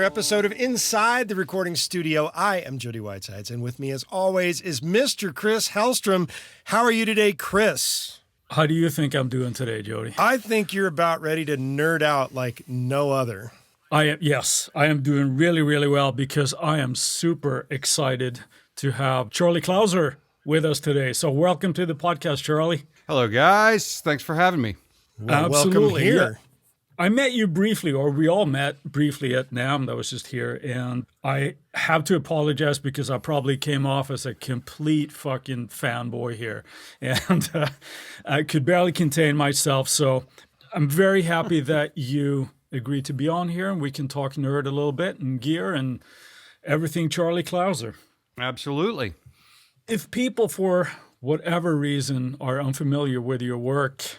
episode of Inside the Recording Studio. I am Jody Whitesides, and with me, as always, is Mr. Chris Hellstrom. How are you today, Chris? How do you think I'm doing today, Jody? I think you're about ready to nerd out like no other. Yes, I am doing really, really well because I am super excited to have Charlie Clouser with us today. So welcome to the podcast, Charlie. Hello, guys. Thanks for having me. Well, Absolutely. welcome here. Yeah. I met you briefly, or we all met briefly at NAMM that was just here, and I have to apologize because I probably came off as a complete fucking fanboy here, and I could barely contain myself, so I'm very happy that you agreed to be on here, and we can talk nerd a little bit, and gear, and everything Charlie Clouser. Absolutely. If people, for whatever reason, are unfamiliar with your work,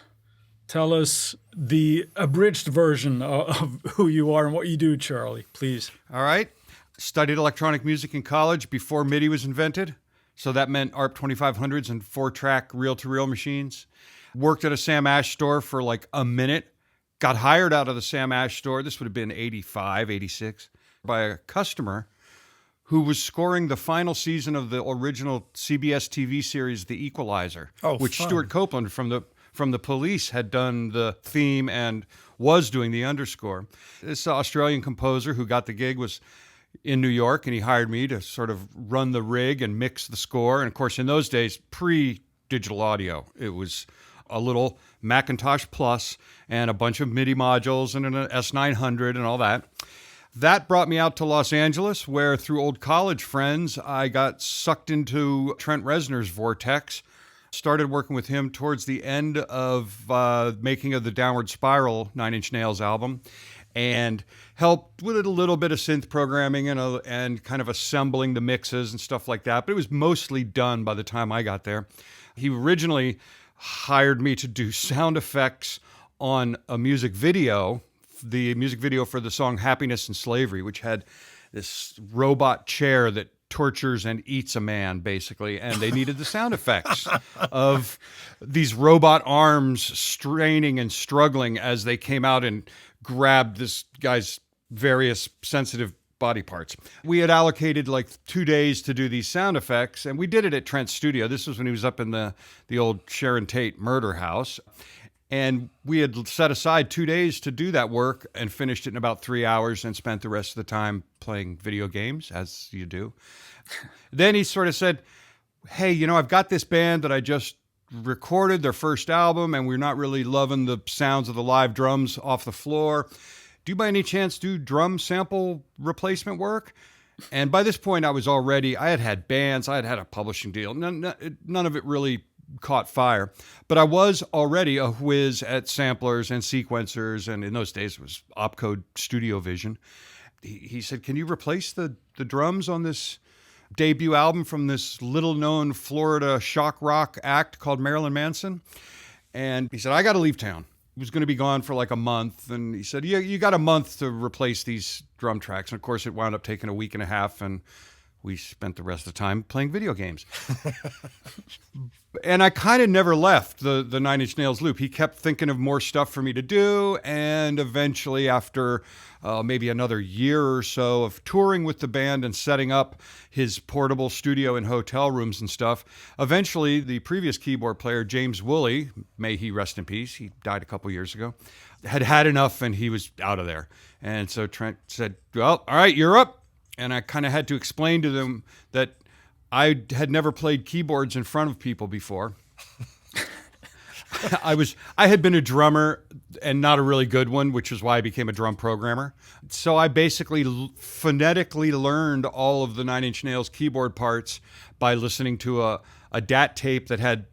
tell us the abridged version of who you are and what you do, Charlie, please. All right. Studied electronic music in college before MIDI was invented. So that meant ARP 2500s and 4-track reel-to-reel machines. Worked at a Sam Ash store for like a minute. Got hired out of the Sam Ash store. This would have been 85, 86, by a customer who was scoring the final season of the original CBS TV series, The Equalizer, which fun. Stuart Copeland from the Police had done the theme and was doing the underscore. This Australian composer who got the gig was in New York, and he hired me to sort of run the rig and mix the score. And of course, in those days, pre-digital audio, it was a little Macintosh Plus and a bunch of MIDI modules and an S900 and all that. That brought me out to Los Angeles, where through old college friends, I got sucked into Trent Reznor's vortex. Started working with him towards the end of making of the Downward Spiral 9 Inch Nails album, and helped with a little bit of synth programming and kind of assembling the mixes and stuff like that. But it was mostly done by the time I got there. He originally hired me to do sound effects on a music video, the music video for the song Happiness and Slavery, which had this robot chair that tortures and eats a man, basically, and they needed the sound effects of these robot arms straining and struggling as they came out and grabbed this guy's various sensitive body parts. We had allocated like 2 days to do these sound effects, and we did it at Trent's studio. This was when he was up in the old Sharon Tate murder house. And we had set aside 2 days to do that work and finished it in about 3 hours and spent the rest of the time playing video games, as you do. Then he sort of said, hey, I've got this band that I just recorded their first album, and we're not really loving the sounds of the live drums off the floor. Do you by any chance do drum sample replacement work? And by this point, I had bands, I had a publishing deal. None of it really caught fire, but I was already a whiz at samplers and sequencers, and in those days it was Opcode Studio Vision. He said, can you replace the drums on this debut album from this little-known Florida shock rock act called Marilyn Manson? And he said, I got to leave town. He was going to be gone for like a month, and he said, you got a month to replace these drum tracks. And of course, it wound up taking a week and a half, and we spent the rest of the time playing video games. And I kind of never left the 9 Inch Nails loop. He kept thinking of more stuff for me to do. And eventually, after maybe another year or so of touring with the band and setting up his portable studio in hotel rooms and stuff, eventually the previous keyboard player, James Woolley, may he rest in peace, he died a couple years ago, had enough, and he was out of there. And so Trent said, well, all right, you're up. And I kind of had to explain to them that I had never played keyboards in front of people before. I had been a drummer and not a really good one, which is why I became a drum programmer. So I basically phonetically learned all of the 9 Inch Nails keyboard parts by listening to a DAT tape that had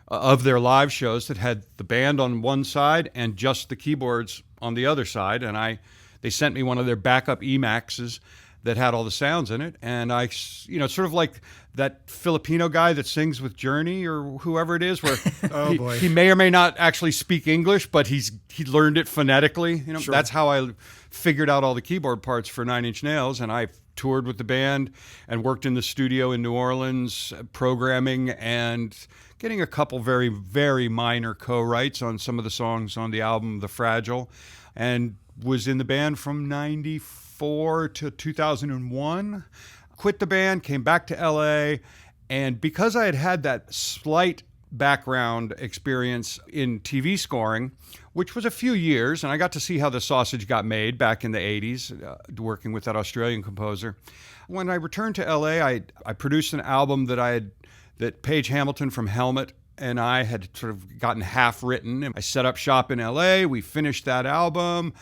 of their live shows that had the band on one side and just the keyboards on the other side. And they sent me one of their backup Emaxes that had all the sounds in it. And I, sort of like that Filipino guy that sings with Journey or whoever it is, where he may or may not actually speak English, but he learned it phonetically. Sure. That's how I figured out all the keyboard parts for 9 Inch Nails. And I toured with the band and worked in the studio in New Orleans, programming and getting a couple very, very minor co-writes on some of the songs on the album The Fragile, and was in the band from 94 2004 to 2001. Quit the band, came back to LA, and because I had had that slight background experience in TV scoring, which was a few years, and I got to see how the sausage got made back in the 80s, working with that Australian composer. When I returned to LA, I produced an album that Paige Hamilton from Helmet and I had sort of gotten half written. And I set up shop in LA. We finished that album,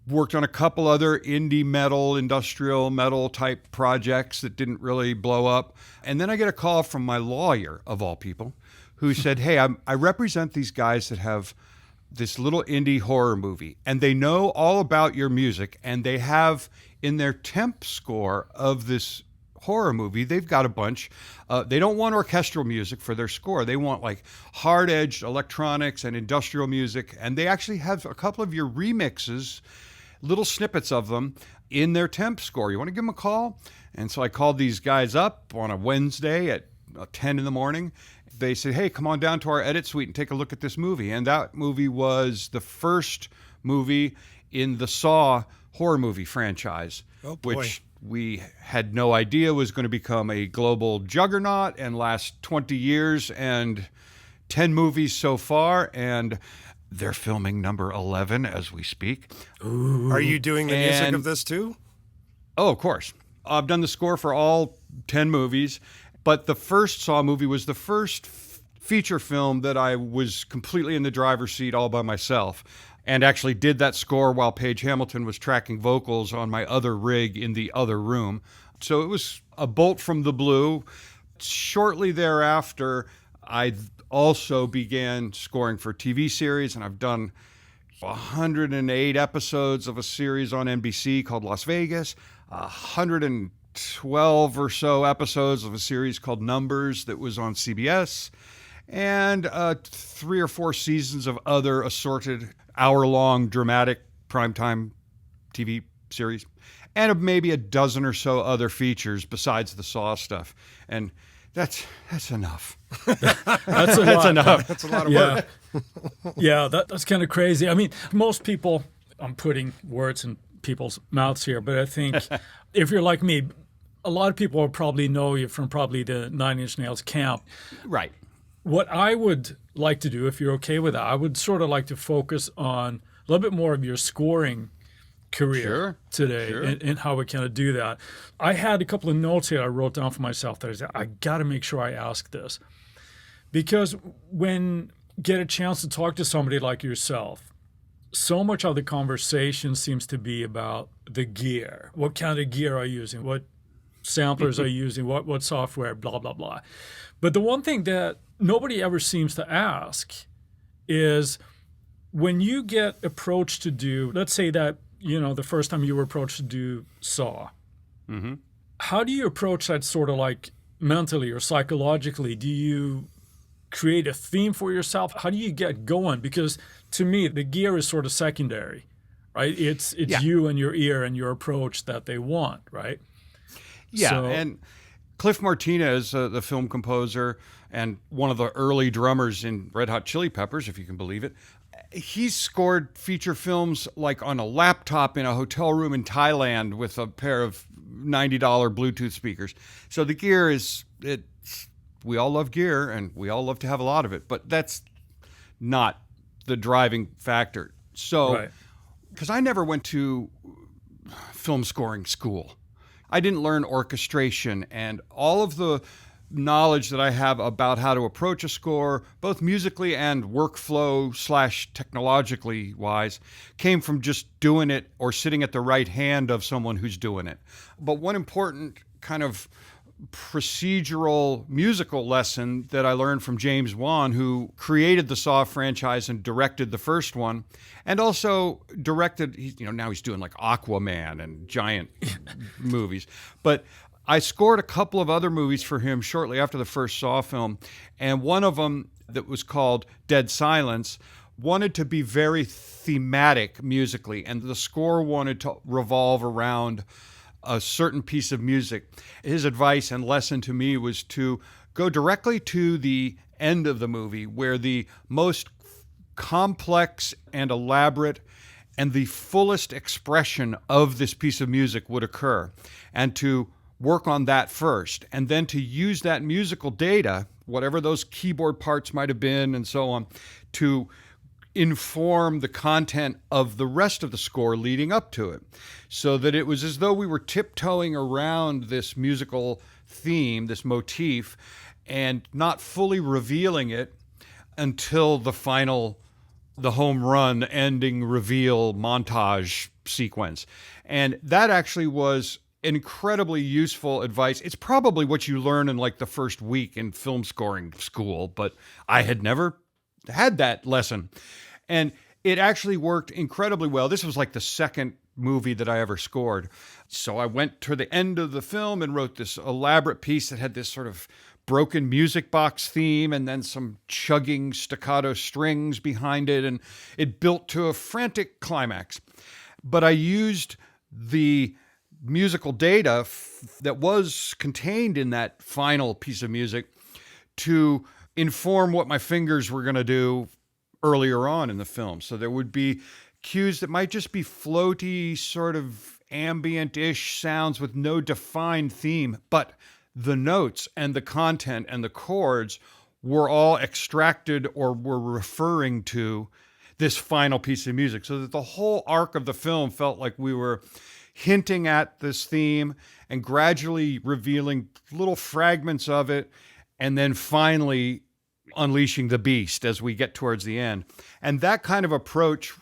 worked on a couple other indie metal, industrial metal type projects that didn't really blow up. And then I get a call from my lawyer, of all people, who said, hey, I represent these guys that have this little indie horror movie, and they know all about your music, and they have in their temp score of this horror movie, they've got a bunch. They don't want orchestral music for their score. They want like hard-edged electronics and industrial music, and they actually have a couple of your remixes, little snippets of them, in their temp score. You want to give them a call? And so I called these guys up on a Wednesday at 10 in the morning. They said, hey, come on down to our edit suite and take a look at this movie. And that movie was the first movie in the Saw horror movie franchise, which we had no idea was going to become a global juggernaut and last 20 years and 10 movies so far. And they're filming number 11 as we speak. Ooh. Are you doing the music of this too? Oh, of course. I've done the score for all 10 movies. But the first Saw movie was the first feature film that I was completely in the driver's seat all by myself, and actually did that score while Paige Hamilton was tracking vocals on my other rig in the other room. So it was a bolt from the blue. Shortly thereafter, I also began scoring for TV series, and I've done 108 episodes of a series on NBC called Las Vegas, 112 or so episodes of a series called Numbers that was on CBS, and 3 or 4 seasons of other assorted hour-long dramatic primetime TV series, and maybe a dozen or so other features besides the Saw stuff. And that's enough. That's enough. That's a lot of work. Yeah, that's kind of crazy. I mean, most people, I'm putting words in people's mouths here, but I think if you're like me, a lot of people will probably know you from probably the Nine Inch Nails camp. Right. What I would like to do, if you're okay with that, I would sort of like to focus on a little bit more of your scoring career today and how we kind of do that. I had a couple of notes here I wrote down for myself that I said, I got to make sure I ask this. Because when you get a chance to talk to somebody like yourself, so much of the conversation seems to be about the gear. What kind of gear are you using? What samplers are you using? What software? Blah, blah, blah. But the one thing that nobody ever seems to ask is when you get approached to do, let's say that, the first time you were approached to do Saw, how do you approach that sort of like mentally or psychologically? Do you create a theme for yourself? How do you get going? Because to me, the gear is sort of secondary, right? It's you and your ear and your approach that they want, right? Yeah, and Cliff Martinez, the film composer and one of the early drummers in Red Hot Chili Peppers, if you can believe it, he's scored feature films like on a laptop in a hotel room in Thailand with a pair of $90 Bluetooth speakers. So the gear we all love gear and we all love to have a lot of it, but that's not the driving factor. So, because I never went to film scoring school. I didn't learn orchestration, and all of the knowledge that I have about how to approach a score, both musically and workflow / technologically wise, came from just doing it or sitting at the right hand of someone who's doing it. But one important kind of procedural musical lesson that I learned from James Wan, who created the Saw franchise and directed the first one, and also directed, now he's doing like Aquaman and giant movies. But I scored a couple of other movies for him shortly after the first Saw film, and one of them that was called Dead Silence wanted to be very thematic musically, and the score wanted to revolve around a certain piece of music. His advice and lesson to me was to go directly to the end of the movie where the most complex and elaborate and the fullest expression of this piece of music would occur, and to work on that first, and then to use that musical data, whatever those keyboard parts might have been and so on, to inform the content of the rest of the score leading up to it, so that it was as though we were tiptoeing around this musical theme, this motif, and not fully revealing it until the home run ending reveal montage sequence. And that actually was incredibly useful advice. It's probably what you learn in like the first week in film scoring school, but I had never had that lesson. And it actually worked incredibly well. This was like the second movie that I ever scored. So I went to the end of the film and wrote this elaborate piece that had this sort of broken music box theme and then some chugging staccato strings behind it. And it built to a frantic climax. But I used the musical data that was contained in that final piece of music to inform what my fingers were going to do earlier on in the film. So there would be cues that might just be floaty, sort of ambient-ish sounds with no defined theme, but the notes and the content and the chords were all extracted or were referring to this final piece of music, so that the whole arc of the film felt like we were hinting at this theme and gradually revealing little fragments of it, and then finally unleashing the beast as we get towards the end. And that kind of approach,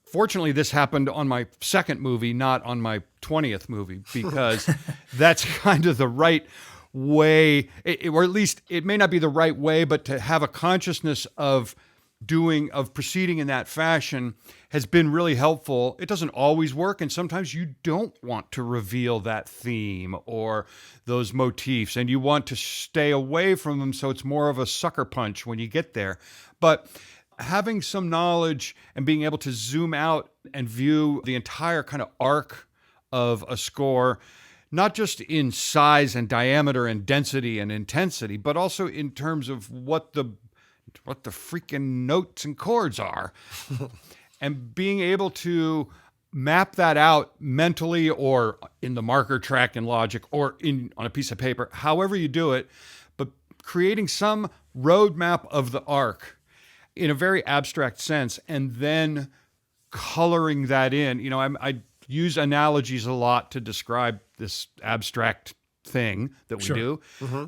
fortunately, this happened on my second movie, not on my 20th movie, because that's kind of the right way, or at least it may not be the right way, but to have a consciousness of proceeding in that fashion has been really helpful. It doesn't always work, and sometimes you don't want to reveal that theme or those motifs, and you want to stay away from them, so it's more of a sucker punch when you get there. But having some knowledge and being able to zoom out and view the entire kind of arc of a score, not just in size and diameter and density and intensity, but also in terms of what the freaking notes and chords are, and being able to map that out mentally or in the marker track in Logic or on a piece of paper, however you do it, but creating some roadmap of the arc in a very abstract sense, and then coloring that in. I use analogies a lot to describe this abstract thing that we do. Mm-hmm.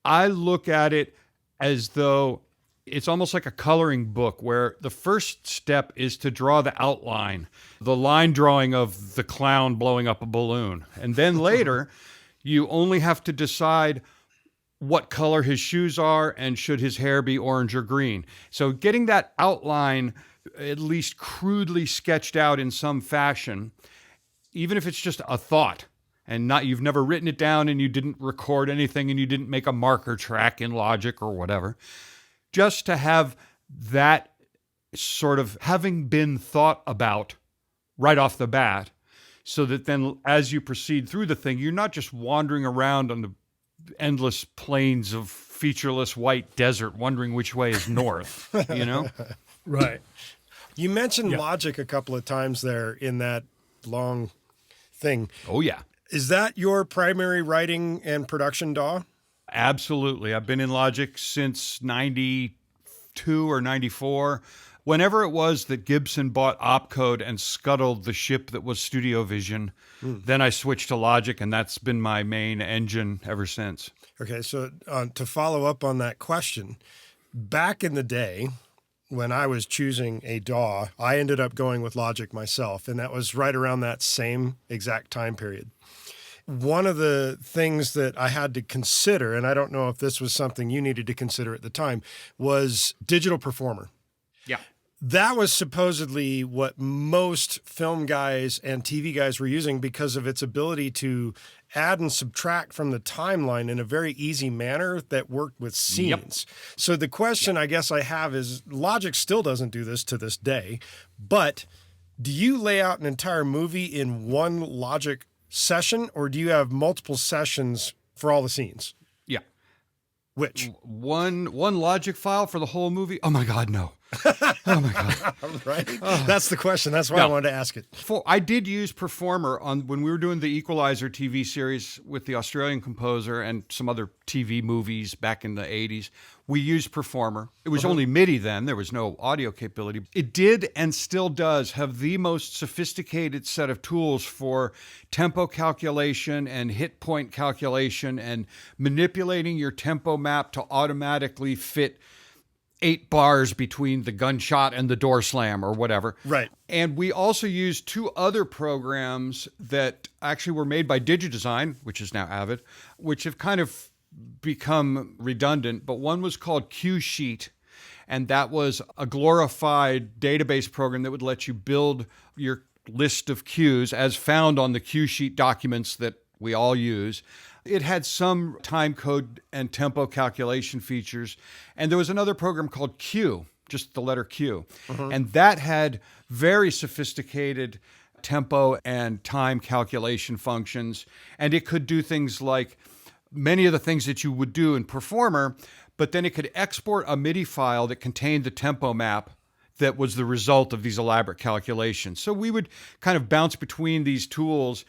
I look at it as though it's almost like a coloring book, where the first step is to draw the outline, the line drawing of the clown blowing up a balloon. And then later, you only have to decide what color his shoes are and should his hair be orange or green. So getting that outline at least crudely sketched out in some fashion, even if it's just a thought and you've never written it down and you didn't record anything and you didn't make a marker track in Logic or whatever, just to have that sort of having been thought about right off the bat, so that then as you proceed through the thing, you're not just wandering around on the endless plains of featureless white desert wondering which way is north, Right. You mentioned Logic a couple of times there in that long thing. Oh, yeah. Is that your primary writing and production DAW? Absolutely. I've been in Logic since 92 or 94. Whenever it was that Gibson bought Opcode and scuttled the ship that was Studio Vision, then I switched to Logic, and that's been my main engine ever since. Okay, so to follow up on that question, back in the day when I was choosing a DAW, I ended up going with Logic myself, and that was right around that same exact time period. One of the things that I had to consider, and I don't know if this was something you needed to consider at the time, was Digital Performer. Yeah. That was supposedly what most film guys and TV guys were using because of its ability to add and subtract from the timeline in a very easy manner that worked with scenes. Yep. So the question I guess I have is, Logic still doesn't do this to this day, but do you lay out an entire movie in one Logic session, or do you have multiple sessions for all the scenes? Yeah. Which? One Logic file for the whole movie? Oh my God, no. Oh my God. Right? That's the question. That's why I wanted to ask it. I did use Performer when we were doing the Equalizer TV series with the Australian composer and some other TV movies back in the 80s. We used Performer. It was only MIDI then. There was no audio capability. It did and still does have the most sophisticated set of tools for tempo calculation and hit point calculation and manipulating your tempo map to automatically fit 8 bars between the gunshot and the door slam or whatever. Right. And we also used 2 other programs that actually were made by DigiDesign, which is now Avid, which have kind of become redundant. But one was called Cue Sheet, and that was a glorified database program that would let you build your list of cues as found on the Cue Sheet documents that we all use. It had some time code and tempo calculation features. And there was another program called Q, just the letter Q. And that had very sophisticated tempo and time calculation functions. And it could do things like many of the things that you would do in Performer, but then it could export a MIDI file that contained the tempo map that was the result of these elaborate calculations. So we would kind of bounce between these tools.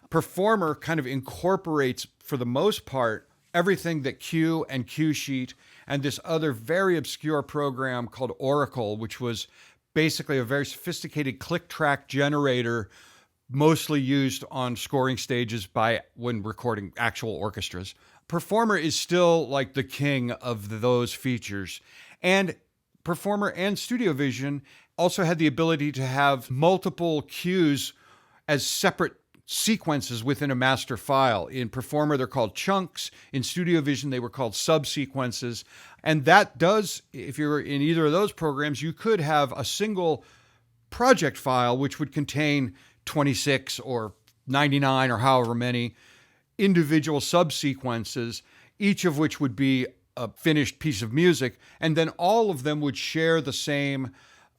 Performer kind of incorporates, for the most part, everything that Q and Cue Sheet and this other very obscure program called Oracle, which was basically a very sophisticated click track generator, mostly used on scoring stages when recording actual orchestras. Performer is still like the king of those features. And Performer and Studio Vision also had the ability to have multiple cues as separate sequences within a master file. In Performer, they're called chunks. In Studio Vision, they were called subsequences. And that does, if you're in either of those programs, you could have a single project file which would contain 26 or 99 or however many individual subsequences, each of which would be a finished piece of music. And then all of them would share the same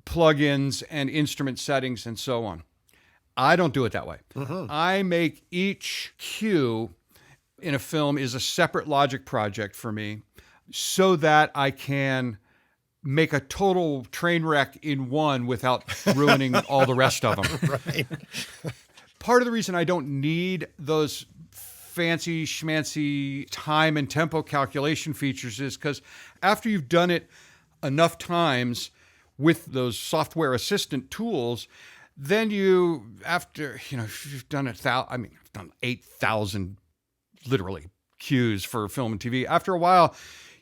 plugins and instrument settings and so on. I don't do it that way. I make each cue in a film is a separate Logic project for me so that I can make a total train wreck in one without ruining all the rest of them. Right. Part of the reason I don't need those fancy schmancy time and tempo calculation features is because after you've done it enough times with those software assistant tools, then if you've done I've done 8,000 literally cues for film and TV. After a while,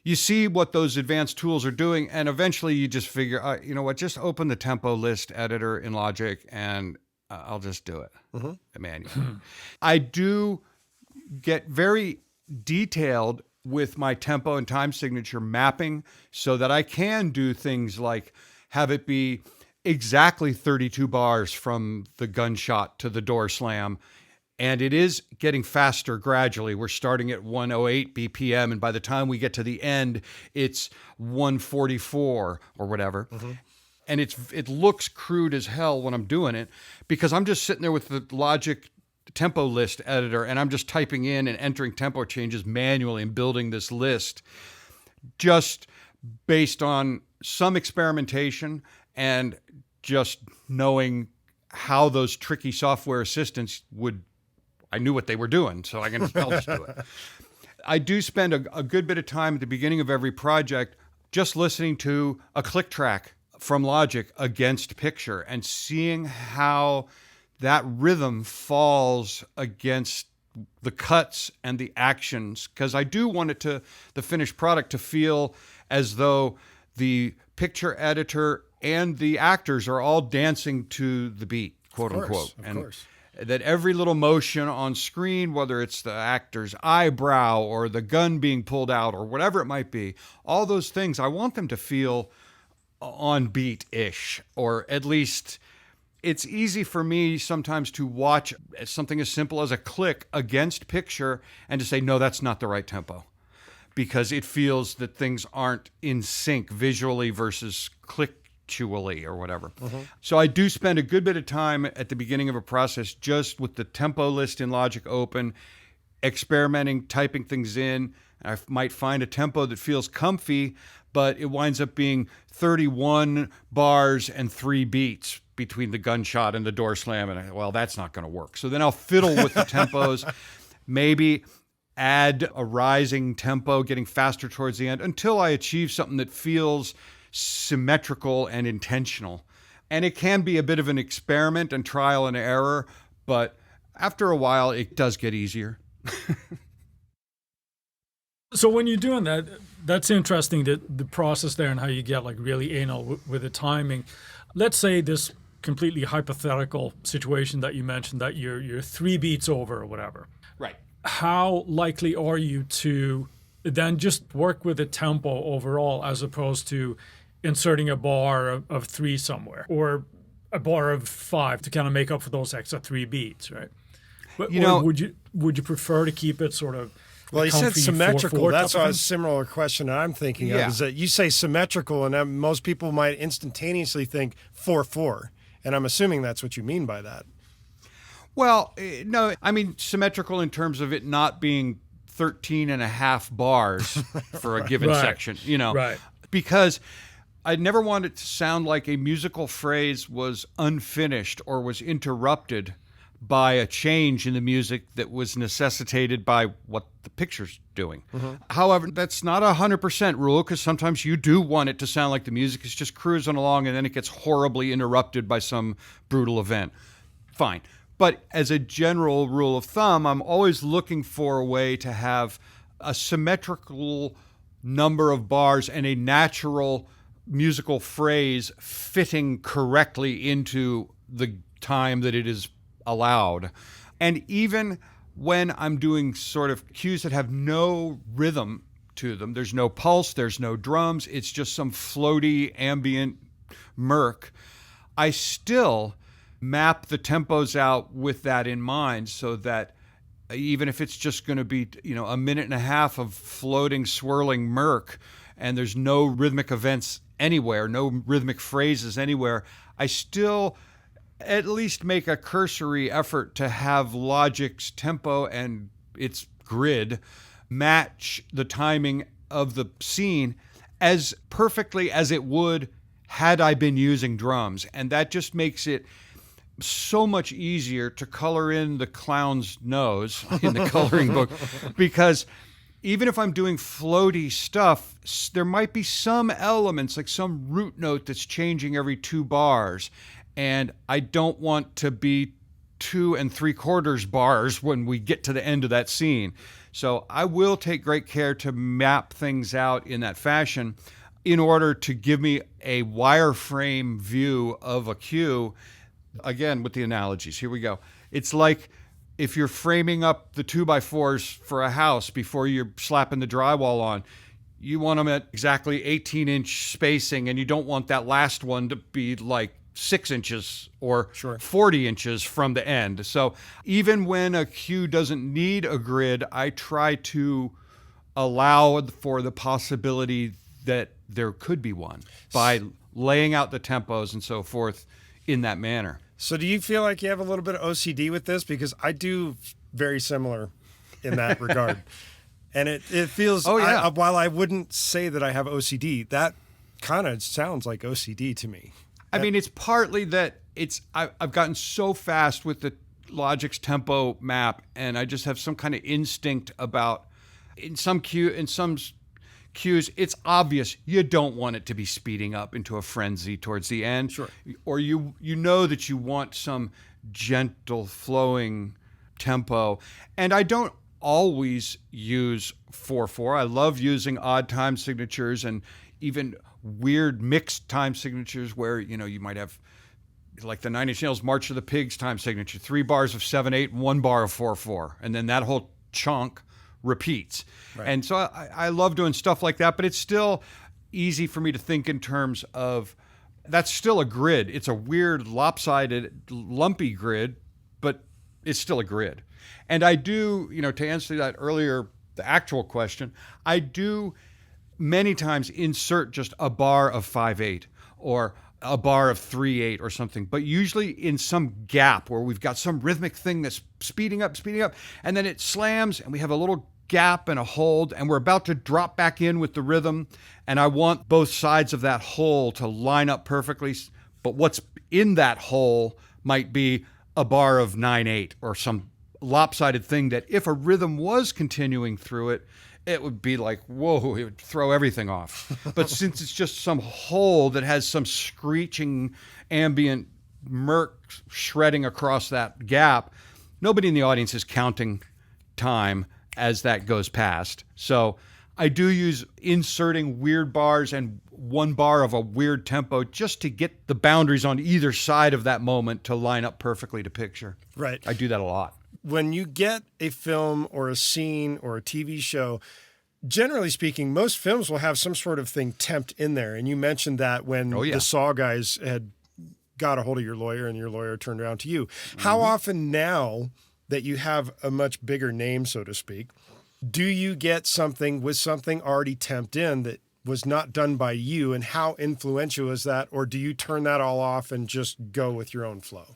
you see what those advanced tools are doing, and eventually you just figure, you know what, just open the tempo list editor in Logic and I'll just do it manually. I do get very detailed with my tempo and time signature mapping so that I can do things like have it be exactly 32 bars from the gunshot to the door slam. And it is getting faster gradually. We're starting at 108 BPM, and by the time we get to the end, it's 144 or whatever. And it looks crude as hell when I'm doing it because I'm just sitting there with the Logic tempo list editor and I'm just typing in and entering tempo changes manually and building this list just based on some experimentation and just knowing how those tricky software assistants I knew what they were doing, so I'll just do it. I do spend a good bit of time at the beginning of every project just listening to a click track from Logic against picture and seeing how that rhythm falls against the cuts and the actions, because I do want the finished product to feel as though the picture editor and the actors are all dancing to the beat, quote unquote. Of course. That every little motion on screen, whether it's the actor's eyebrow or the gun being pulled out or whatever it might be, all those things, I want them to feel on beat-ish, or at least it's easy for me sometimes to watch something as simple as a click against picture and to say, no, that's not the right tempo, because it feels that things aren't in sync visually versus clictually or whatever. So I do spend a good bit of time at the beginning of a process just with the tempo list in Logic open experimenting, typing things in. I might find a tempo that feels comfy, but it winds up being 31 bars and 3 beats between the gunshot and the door slam. And well, that's not going to work. So then I'll fiddle with the tempos, maybe add a rising tempo, getting faster towards the end until I achieve something that feels symmetrical and intentional. And it can be a bit of an experiment and trial and error, but after a while, it does get easier. So when you're doing that, that's interesting, the process there and how you get like really anal with the timing. Let's say this completely hypothetical situation that you mentioned that you're 3 beats over or whatever. Right. How likely are you to then just work with the tempo overall as opposed to inserting a bar of 3 somewhere or a bar of 5 to kind of make up for those extra 3 beats, right? But would you prefer to keep it sort of well, you said symmetrical. 4/4 That's type of a similar question I'm thinking of. Is that you say symmetrical, and most people might instantaneously think 4/4, and I'm assuming that's what you mean by that. Well, no, I mean symmetrical in terms of it not being 13 and a half bars for a given section, Right. Because I never wanted it to sound like a musical phrase was unfinished or was interrupted by a change in the music that was necessitated by what the picture's doing. Mm-hmm. However, that's not 100% rule, because sometimes you do want it to sound like the music is just cruising along and then it gets horribly interrupted by some brutal event. Fine. But as a general rule of thumb, I'm always looking for a way to have a symmetrical number of bars and a natural musical phrase fitting correctly into the time that it is allowed. And even when I'm doing sort of cues that have no rhythm to them, there's no pulse, there's no drums, it's just some floaty ambient murk, I still map the tempos out with that in mind, so that even if it's just going to be, a minute and a half of floating, swirling murk, and there's no rhythmic events anywhere, no rhythmic phrases anywhere, I still at least make a cursory effort to have Logic's tempo and its grid match the timing of the scene as perfectly as it would had I been using drums. And that just makes it so much easier to color in the clown's nose in the coloring book, because even if I'm doing floaty stuff, there might be some elements, like some root note that's changing every 2 bars. And I don't want to be 2 3/4 bars when we get to the end of that scene. So I will take great care to map things out in that fashion in order to give me a wireframe view of a cue. Again, with the analogies, here we go. It's like if you're framing up the 2x4s for a house before you're slapping the drywall on, you want them at exactly 18-inch spacing, and you don't want that last one to be like 6 inches or 40 inches from the end. So even when a cue doesn't need a grid, I try to allow for the possibility that there could be one by laying out the tempos and so forth in that manner. So do you feel like you have a little bit of OCD with this? Because I do very similar in that regard. And it feels, while I wouldn't say that I have OCD, that kind of sounds like OCD to me. I mean, it's partly that I've gotten so fast with the Logic's tempo map, and I just have some kind of instinct about in some cues, it's obvious you don't want it to be speeding up into a frenzy towards the end. Sure. Or you know that you want some gentle flowing tempo. And I don't always use 4/4. I love using odd time signatures and even weird mixed time signatures where, you might have like the Nine Inch Nails March of the Pigs time signature, 3 bars of 7/8 and 1 bar of 4/4. And then that whole chunk repeats. Right. And so I love doing stuff like that, but it's still easy for me to think in terms of that's still a grid. It's a weird, lopsided, lumpy grid, but it's still a grid. And I do, to answer that earlier, the actual question, I do many times insert just a bar of 5/8 or a bar of 3/8 or something, but usually in some gap where we've got some rhythmic thing that's speeding up, and then it slams and we have a little gap and a hold and we're about to drop back in with the rhythm. And I want both sides of that hole to line up perfectly. But what's in that hole might be a bar of 9/8 or some lopsided thing that if a rhythm was continuing through it, it would be like, whoa, it would throw everything off. But since it's just some hole that has some screeching ambient murk shredding across that gap, nobody in the audience is counting time as that goes past. So I do use inserting weird bars and one bar of a weird tempo just to get the boundaries on either side of that moment to line up perfectly to picture. Right. I do that a lot. When you get a film or a scene or a TV show, generally speaking, most films will have some sort of thing temped in there. And you mentioned that when the Saw guys had got a hold of your lawyer and your lawyer turned around to you. How often now that you have a much bigger name, so to speak, do you get something with something already temped in that was not done by you? And how influential is that? Or do you turn that all off and just go with your own flow?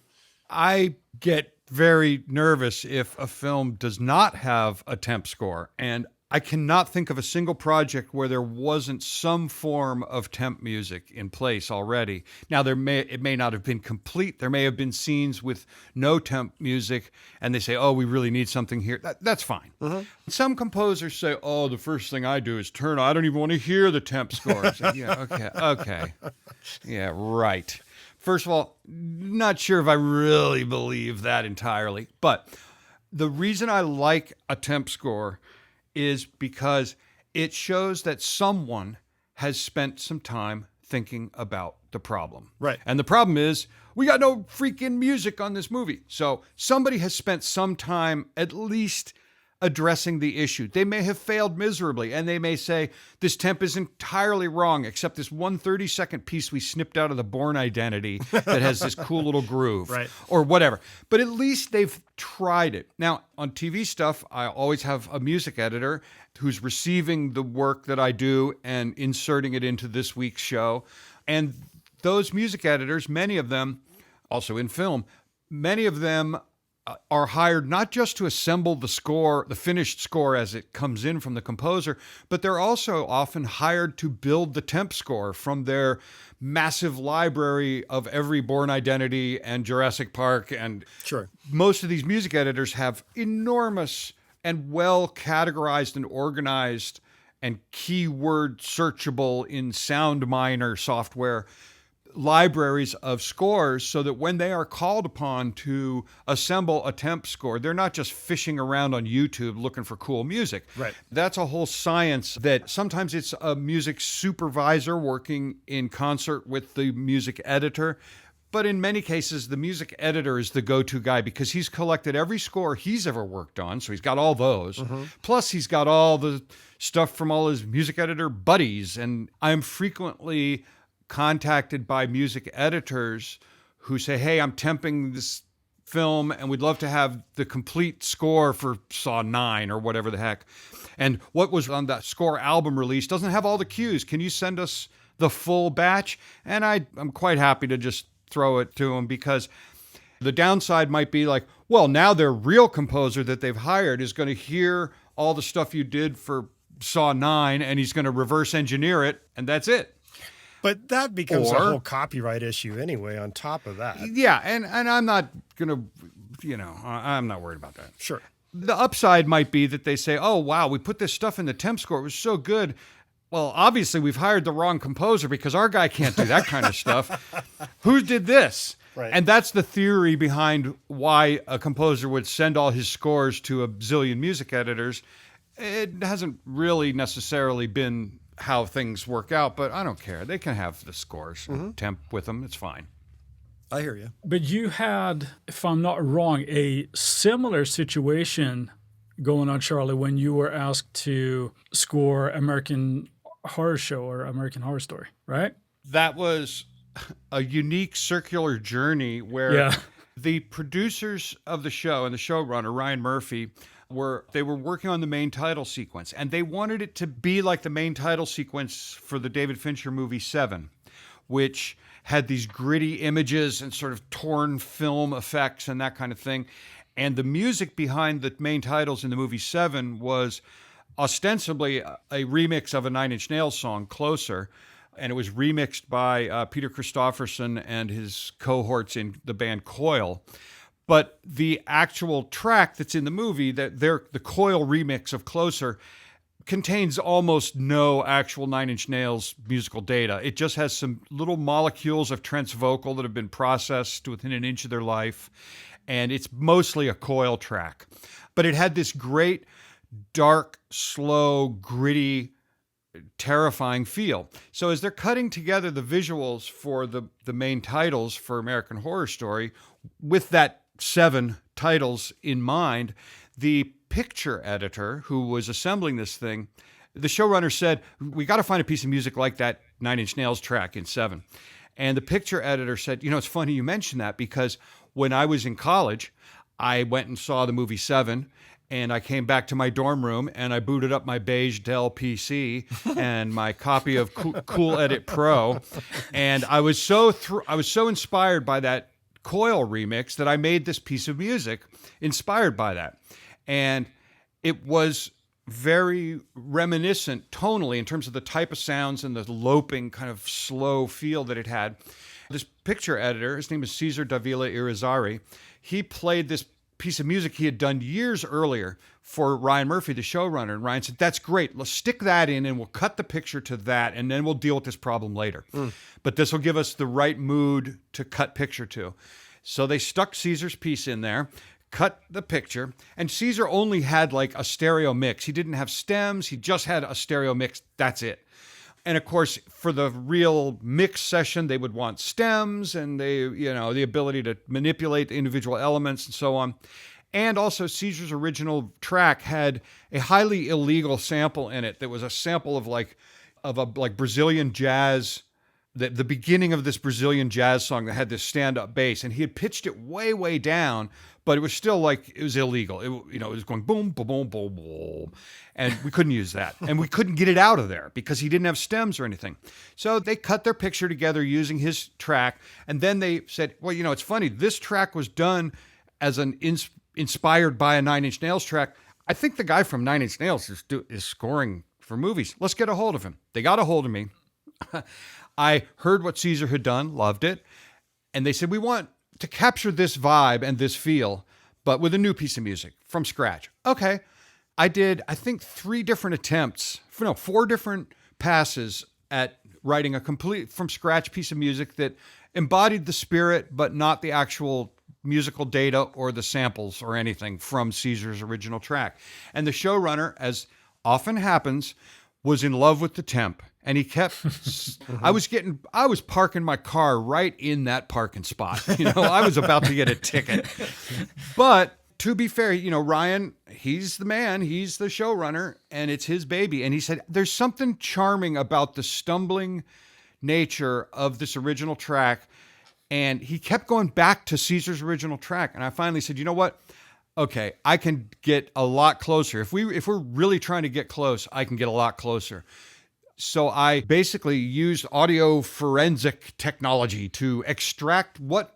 I get very nervous if a film does not have a temp score. And I cannot think of a single project where there wasn't some form of temp music in place already. Now, it may not have been complete. There may have been scenes with no temp music, and they say, oh, we really need something here. That's fine. Some composers say, oh, the first thing I do is I don't even want to hear the temp scores. Yeah, okay. Yeah, right. First of all, not sure if I really believe that entirely. But the reason I like a temp score is because it shows that someone has spent some time thinking about the problem. Right. And the problem is we got no freaking music on this movie. So somebody has spent some time at least addressing the issue. They may have failed miserably, and they may say, this temp is entirely wrong, except this 1 30-second piece we snipped out of the Bourne Identity that has this cool little groove, right, or whatever. But at least they've tried it. Now, on TV stuff, I always have a music editor who's receiving the work that I do and inserting it into this week's show. And those music editors, many of them, also in film, many of them are hired not just to assemble the score, the finished score as it comes in from the composer, but they're also often hired to build the temp score from their massive library of every Bourne Identity and Jurassic Park. And sure, most of these music editors have enormous and well categorized and organized and keyword searchable in SoundMiner software libraries of scores, so that when they are called upon to assemble a temp score, they're not just fishing around on YouTube looking for cool music. Right. That's a whole science that sometimes it's a music supervisor working in concert with the music editor. But in many cases, the music editor is the go-to guy because he's collected every score he's ever worked on. So he's got all those. Plus, he's got all the stuff from all his music editor buddies. And I'm frequently contacted by music editors who say, hey, I'm temping this film and we'd love to have the complete score for Saw 9 or whatever the heck. And what was on that score album release doesn't have all the cues. Can you send us the full batch? And I'm quite happy to just throw it to them, because the downside might be like, well, now their real composer that they've hired is going to hear all the stuff you did for Saw 9 and he's going to reverse engineer it, and that's it. But that becomes a whole copyright issue anyway on top of that. Yeah, and I'm not going to, I'm not worried about that. Sure. The upside might be that they say, oh, wow, we put this stuff in the temp score. It was so good. Well, obviously, we've hired the wrong composer because our guy can't do that kind of stuff. Who did this? Right. And that's the theory behind why a composer would send all his scores to a zillion music editors. It hasn't really necessarily been how things work out, but I don't care. They can have the scores and temp with them. It's fine. I hear you. But you had, if I'm not wrong, a similar situation going on, Charlie, when you were asked to score American Horror Show or American Horror Story, right? That was a unique circular journey where the producers of the show and the showrunner, Ryan Murphy, were working on the main title sequence, and they wanted it to be like the main title sequence for the David Fincher movie 7, which had these gritty images and sort of torn film effects and that kind of thing. And the music behind the main titles in the movie Seven was ostensibly a remix of a Nine Inch Nails song, Closer. And it was remixed by Peter Christopherson and his cohorts in the band Coil. But the actual track that's in the movie, the Coil remix of Closer, contains almost no actual Nine Inch Nails musical data. It just has some little molecules of Trent's vocal that have been processed within an inch of their life. And it's mostly a Coil track. But it had this great, dark, slow, gritty, terrifying feel. So as they're cutting together the visuals for the main titles for American Horror Story, with that 7 titles in mind, the picture editor who was assembling this thing, the showrunner said, we got to find a piece of music like that Nine Inch Nails track in Seven. And the picture editor said, it's funny you mentioned that, because when I was in college, I went and saw the movie Seven, and I came back to my dorm room and I booted up my beige Dell PC and my copy of Cool Edit Pro, and I was so inspired by that Coil remix that I made this piece of music inspired by that. And it was very reminiscent tonally in terms of the type of sounds and the loping kind of slow feel that it had. This picture editor, his name is Cesar Davila Irizarry, he played this piece of music he had done years earlier for Ryan Murphy, the showrunner. And Ryan said, that's great. Let's stick that in and we'll cut the picture to that, and then we'll deal with this problem later. But this will give us the right mood to cut picture to. So they stuck Caesar's piece in there, cut the picture, and Caesar only had like a stereo mix. He didn't have stems. He just had a stereo mix. That's it. And of course, for the real mix session, they would want stems and the ability to manipulate the individual elements and so on. And also, Caesar's original track had a highly illegal sample in it that was a sample of a Brazilian jazz, the beginning of this Brazilian jazz song that had this stand-up bass, and he had pitched it way, way down, but it was still it was illegal. It was going boom, boom, boom, boom, boom, and we couldn't use that, and we couldn't get it out of there because he didn't have stems or anything. So they cut their picture together using his track, and then they said, well, it's funny. This track was done as an inspired by a Nine Inch Nails track. I think the guy from Nine Inch Nails is scoring for movies. Let's get a hold of him. They got a hold of me. I heard what Caesar had done, loved it, and they said, we want to capture this vibe and this feel, but with a new piece of music from scratch. Okay. I did, I think, 4 different passes at writing a complete from scratch piece of music that embodied the spirit, but not the actual musical data or the samples or anything from Caesar's original track. And the showrunner, as often happens, was in love with the temp. And he kept, I was parking my car right in that parking spot. I was about to get a ticket. But to be fair, Ryan, he's the man, he's the showrunner, and it's his baby. And he said, there's something charming about the stumbling nature of this original track. And he kept going back to Caesar's original track. And I finally said, you know what? Okay, I can get a lot closer. If we're really trying to get close, I can get a lot closer. So I basically used audio forensic technology to extract what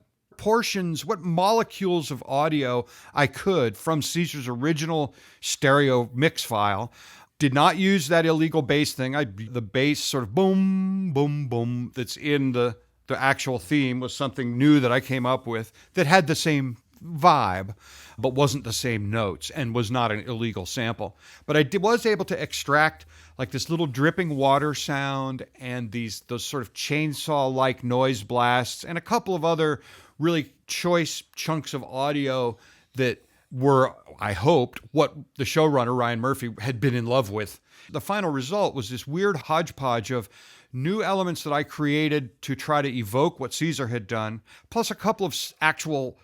molecules of audio I could from Caesar's original stereo mix file. Did not use that illegal bass thing. The bass sort of boom, boom, boom that's in the actual theme was something new that I came up with that had the same vibe, but wasn't the same notes and was not an illegal sample. But I was able to extract like this little dripping water sound and those sort of chainsaw-like noise blasts and a couple of other really choice chunks of audio that were, I hoped, what the showrunner, Ryan Murphy, had been in love with. The final result was this weird hodgepodge of new elements that I created to try to evoke what Caesar had done, plus a couple of actual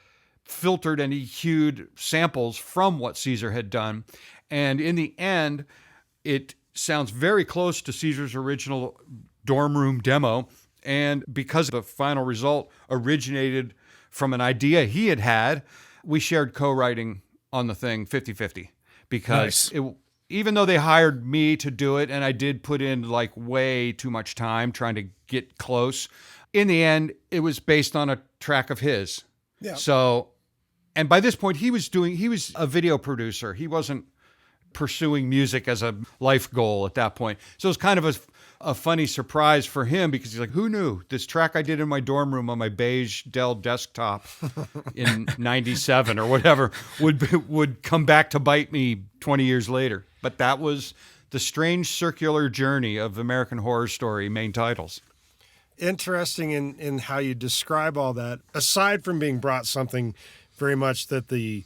filtered and EQ'd samples from what Caesar had done. And in the end, it sounds very close to Caesar's original dorm room demo. And because the final result originated from an idea he had, we shared co-writing on the thing 50-50. Because Nice. Even though they hired me to do it, and I did put in like way too much time trying to get close, in the end, it was based on a track of his. Yeah. So, and by this point, he was a video producer. He wasn't pursuing music as a life goal at that point. So it was kind of a funny surprise for him, because he's like, who knew this track I did in my dorm room on my beige Dell desktop in 97 or whatever would come back to bite me 20 years later. But that was the strange circular journey of American Horror Story main titles. Interesting in how you describe all that, aside from being brought something very much that the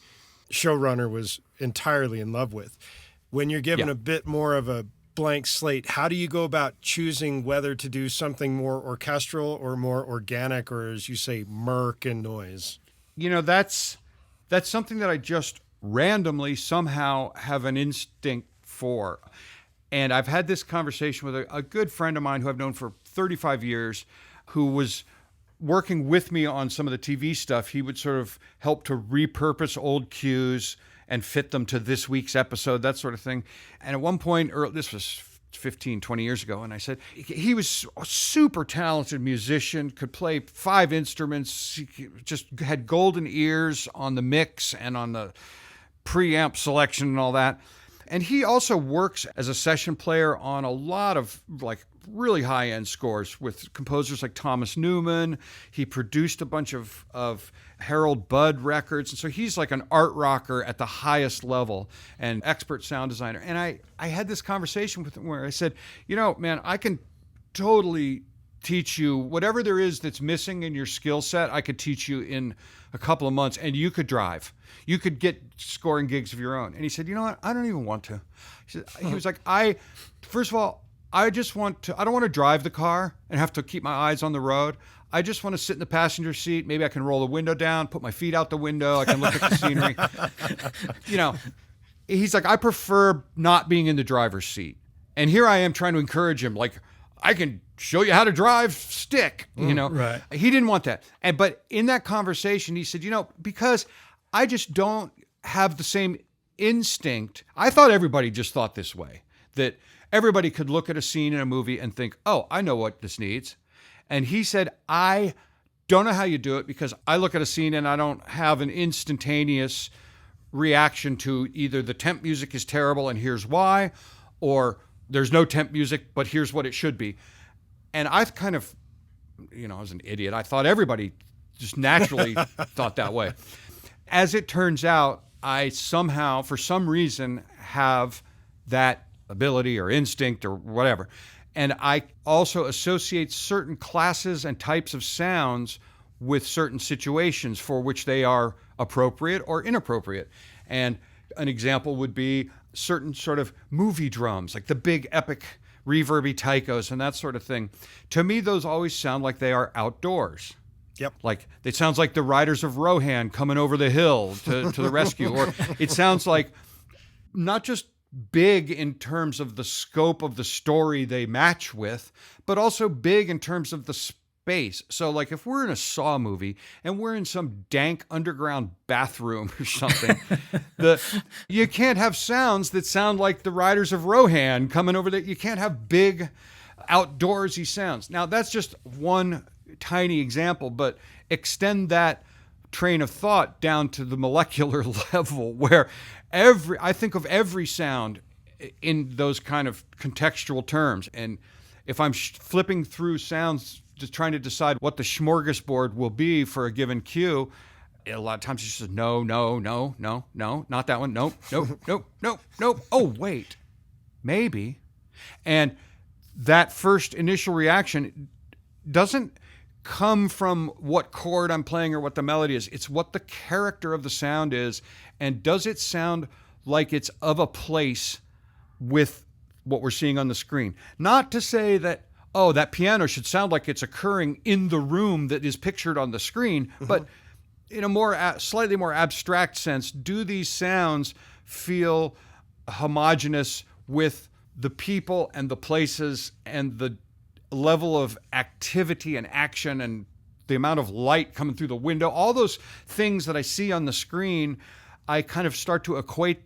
showrunner was entirely in love with. When you're given a bit more of a blank slate, how do you go about choosing whether to do something more orchestral or more organic, or, as you say, murk and noise? You know, that's something that I just randomly somehow have an instinct for. And I've had this conversation with a good friend of mine who I've known for 35 years, who was working with me on some of the TV stuff. He would sort of help to repurpose old cues and fit them to this week's episode, that sort of thing. And at one point, this was 15, 20 years ago, and I said, he was a super talented musician, could play 5 instruments, he just had golden ears on the mix and on the preamp selection and all that. And he also works as a session player on a lot of like really high-end scores with composers like Thomas Newman. He produced a bunch of Harold Budd records. And so he's like an art rocker at the highest level and expert sound designer. And I had this conversation with him where I said, you know, man, I can totally teach you whatever there is that's missing in your skill set. I could teach you in a couple of months, and you could drive. You could get scoring gigs of your own. And he said, you know what? I don't even want to. He was like, first of all, I don't want to drive the car and have to keep my eyes on the road. I just want to sit in the passenger seat. Maybe I can roll the window down, put my feet out the window. I can look at the scenery. You know, he's like, I prefer not being in the driver's seat. And here I am trying to encourage him, like, I can show you how to drive stick, you know. Right. He didn't want that. But in that conversation, he said, you know, because I just don't have the same instinct. I thought everybody just thought this way, that everybody could look at a scene in a movie and think, oh, I know what this needs. And he said, I don't know how you do it, because I look at a scene and I don't have an instantaneous reaction to either the temp music is terrible and here's why, or there's no temp music, but here's what it should be. And I kind of, you know, I was an idiot. I thought everybody just naturally thought that way. As it turns out, I somehow, for some reason, have that ability or instinct or whatever. And I also associate certain classes and types of sounds with certain situations for which they are appropriate or inappropriate. And an example would be certain sort of movie drums, like the big epic reverby taikos and that sort of thing. To me, those always sound like they are outdoors. Yep. Like it sounds like the Riders of Rohan coming over the hill to the rescue. Or it sounds like not just big in terms of the scope of the story they match with, but also big in terms of the space. So like if we're in a Saw movie and we're in some dank underground bathroom or something, you can't have sounds that sound like the Riders of Rohan coming over there. You can't have big outdoorsy sounds. Now that's just one tiny example, but extend that train of thought down to the molecular level where I think of every sound in those kind of contextual terms. And if I'm flipping through sounds, just trying to decide what the smorgasbord will be for a given cue, a lot of times it's just no, not that one. Nope. Oh, wait, maybe. And that first initial reaction doesn't come from what chord I'm playing or what the melody is. It's what the character of the sound is. And does it sound like it's of a place with what we're seeing on the screen? Not to say that, oh, that piano should sound like it's occurring in the room that is pictured on the screen, but in a more slightly more abstract sense, do these sounds feel homogeneous with the people and the places and the level of activity and action and the amount of light coming through the window? All those things that I see on the screen, I kind of start to equate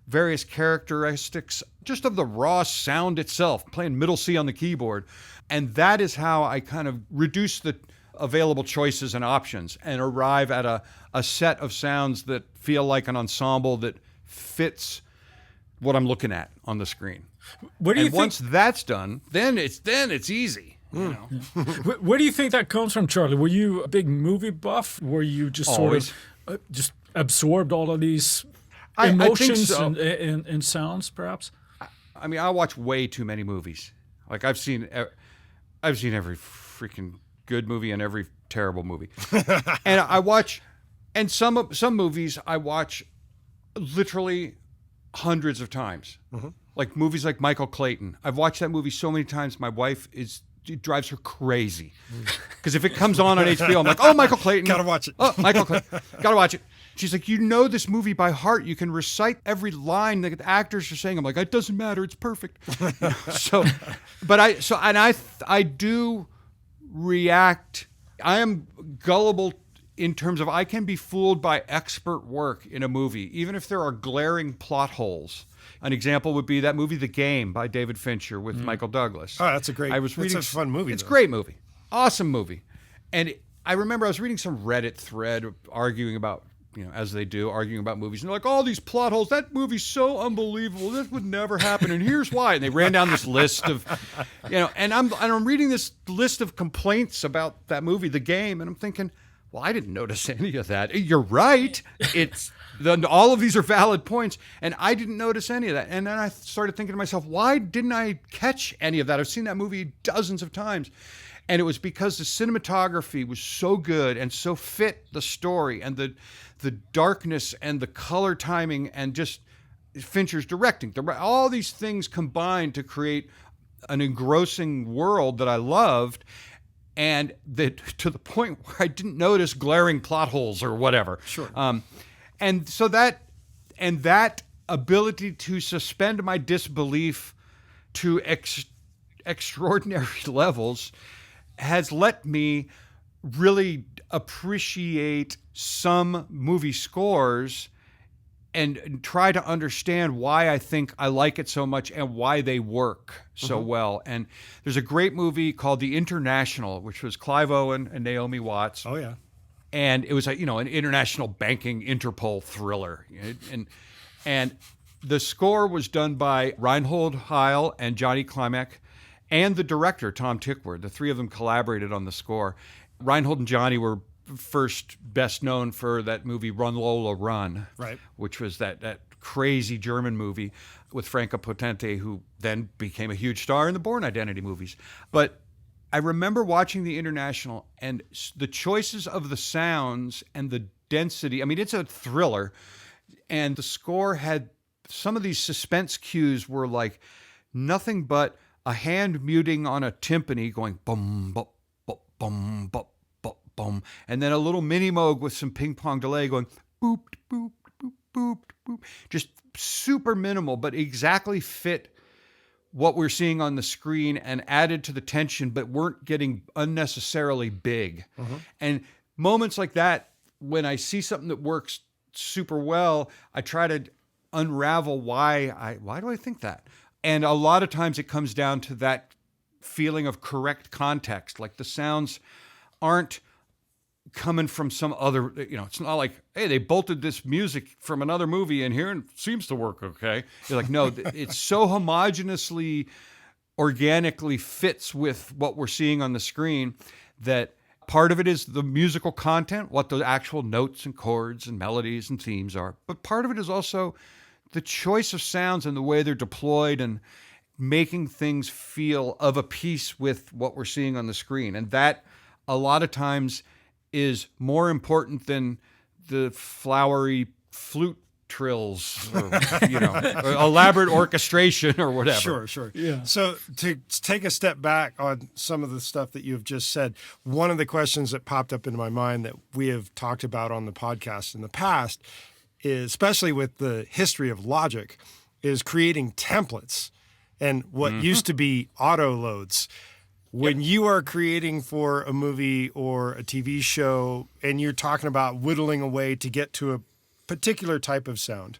various characteristics just of the raw sound itself, playing middle C on the keyboard. And that is how I kind of reduce the available choices and options and arrive at a set of sounds that feel like an ensemble that fits what I'm looking at on the screen. What do you and think? Once that's done, then it's easy. You know? Where do you think that comes from, Charlie? Were you a big movie buff? Were you just Always. sort of just absorbed all of these I think emotions so. and sounds, perhaps? I mean, I watch way too many movies. Like I've seen every freaking good movie and every terrible movie, and I watch, and some movies I watch literally hundreds of times. Like movies like Michael Clayton. I've watched that movie so many times. My wife it drives her crazy because if it comes on HBO, I'm like, oh, Michael Clayton, Gotta watch it. Oh, Michael Clayton, gotta watch it. She's like, you know this movie by heart. You can recite every line that the actors are saying. I'm like, it doesn't matter. It's perfect. I do react. I am gullible in terms of I can be fooled by expert work in a movie, even if there are glaring plot holes. An example would be that movie, The Game, by David Fincher with Michael Douglas. Oh, that's a great. It's a fun movie. It's a though. great movie, awesome movie, and I remember I was reading some Reddit thread arguing about, as they do, arguing about movies, and they're like, all these plot holes. That movie's so unbelievable. This would never happen, and here's why. And they ran down this list of, and I'm reading this list of complaints about that movie, The Game, and I'm thinking, well, I didn't notice any of that. You're right. All of these are valid points, and I didn't notice any of that. And then I started thinking to myself, why didn't I catch any of that? I've seen that movie dozens of times. And it was because the cinematography was so good and so fit the story, and the darkness and the color timing and just Fincher's directing. All these things combined to create an engrossing world that I loved. And that to the point where I didn't notice glaring plot holes or whatever. Sure. And so that ability to suspend my disbelief to extraordinary levels has let me really appreciate some movie scores and try to understand why I think I like it so much and why they work so well. And there's a great movie called The International, which was Clive Owen and Naomi Watts. Oh yeah. And it was an international banking Interpol thriller. And the score was done by Reinhold Heil and Johnny Klimek and the director, Tom Tykwer. The three of them collaborated on the score. Reinhold and Johnny were first best known for that movie Run Lola Run, Right. which was that crazy German movie with Franca Potente, who then became a huge star in the Bourne Identity movies. But I remember watching The International and the choices of the sounds and the density. I mean, it's a thriller, and the score had some of these suspense cues were like nothing but a hand muting on a timpani going bum, bum, bum, bum, bum, bum, bum, and then a little mini moog with some ping pong delay going boop, boop, boop, boop, boop. Just super minimal, but exactly fit what we're seeing on the screen and added to the tension, but weren't getting unnecessarily big. And moments like that, when I see something that works super well, I try to unravel why do I think that? And a lot of times it comes down to that feeling of correct context. Like the sounds aren't coming from some other, it's not like, hey, they bolted this music from another movie in here and it seems to work okay. You're like, no, it's so homogeneously, organically fits with what we're seeing on the screen that part of it is the musical content, what the actual notes and chords and melodies and themes are. But part of it is also the choice of sounds and the way they're deployed and making things feel of a piece with what we're seeing on the screen. And that a lot of times is more important than the flowery flute trills or, or elaborate orchestration or whatever. Sure. Yeah. So to take a step back on some of the stuff that you've just said, one of the questions that popped up into my mind that we have talked about on the podcast in the past is, especially with the history of Logic, is creating templates and what used to be auto loads. When you are creating for a movie or a TV show and you're talking about whittling away to get to a particular type of sound,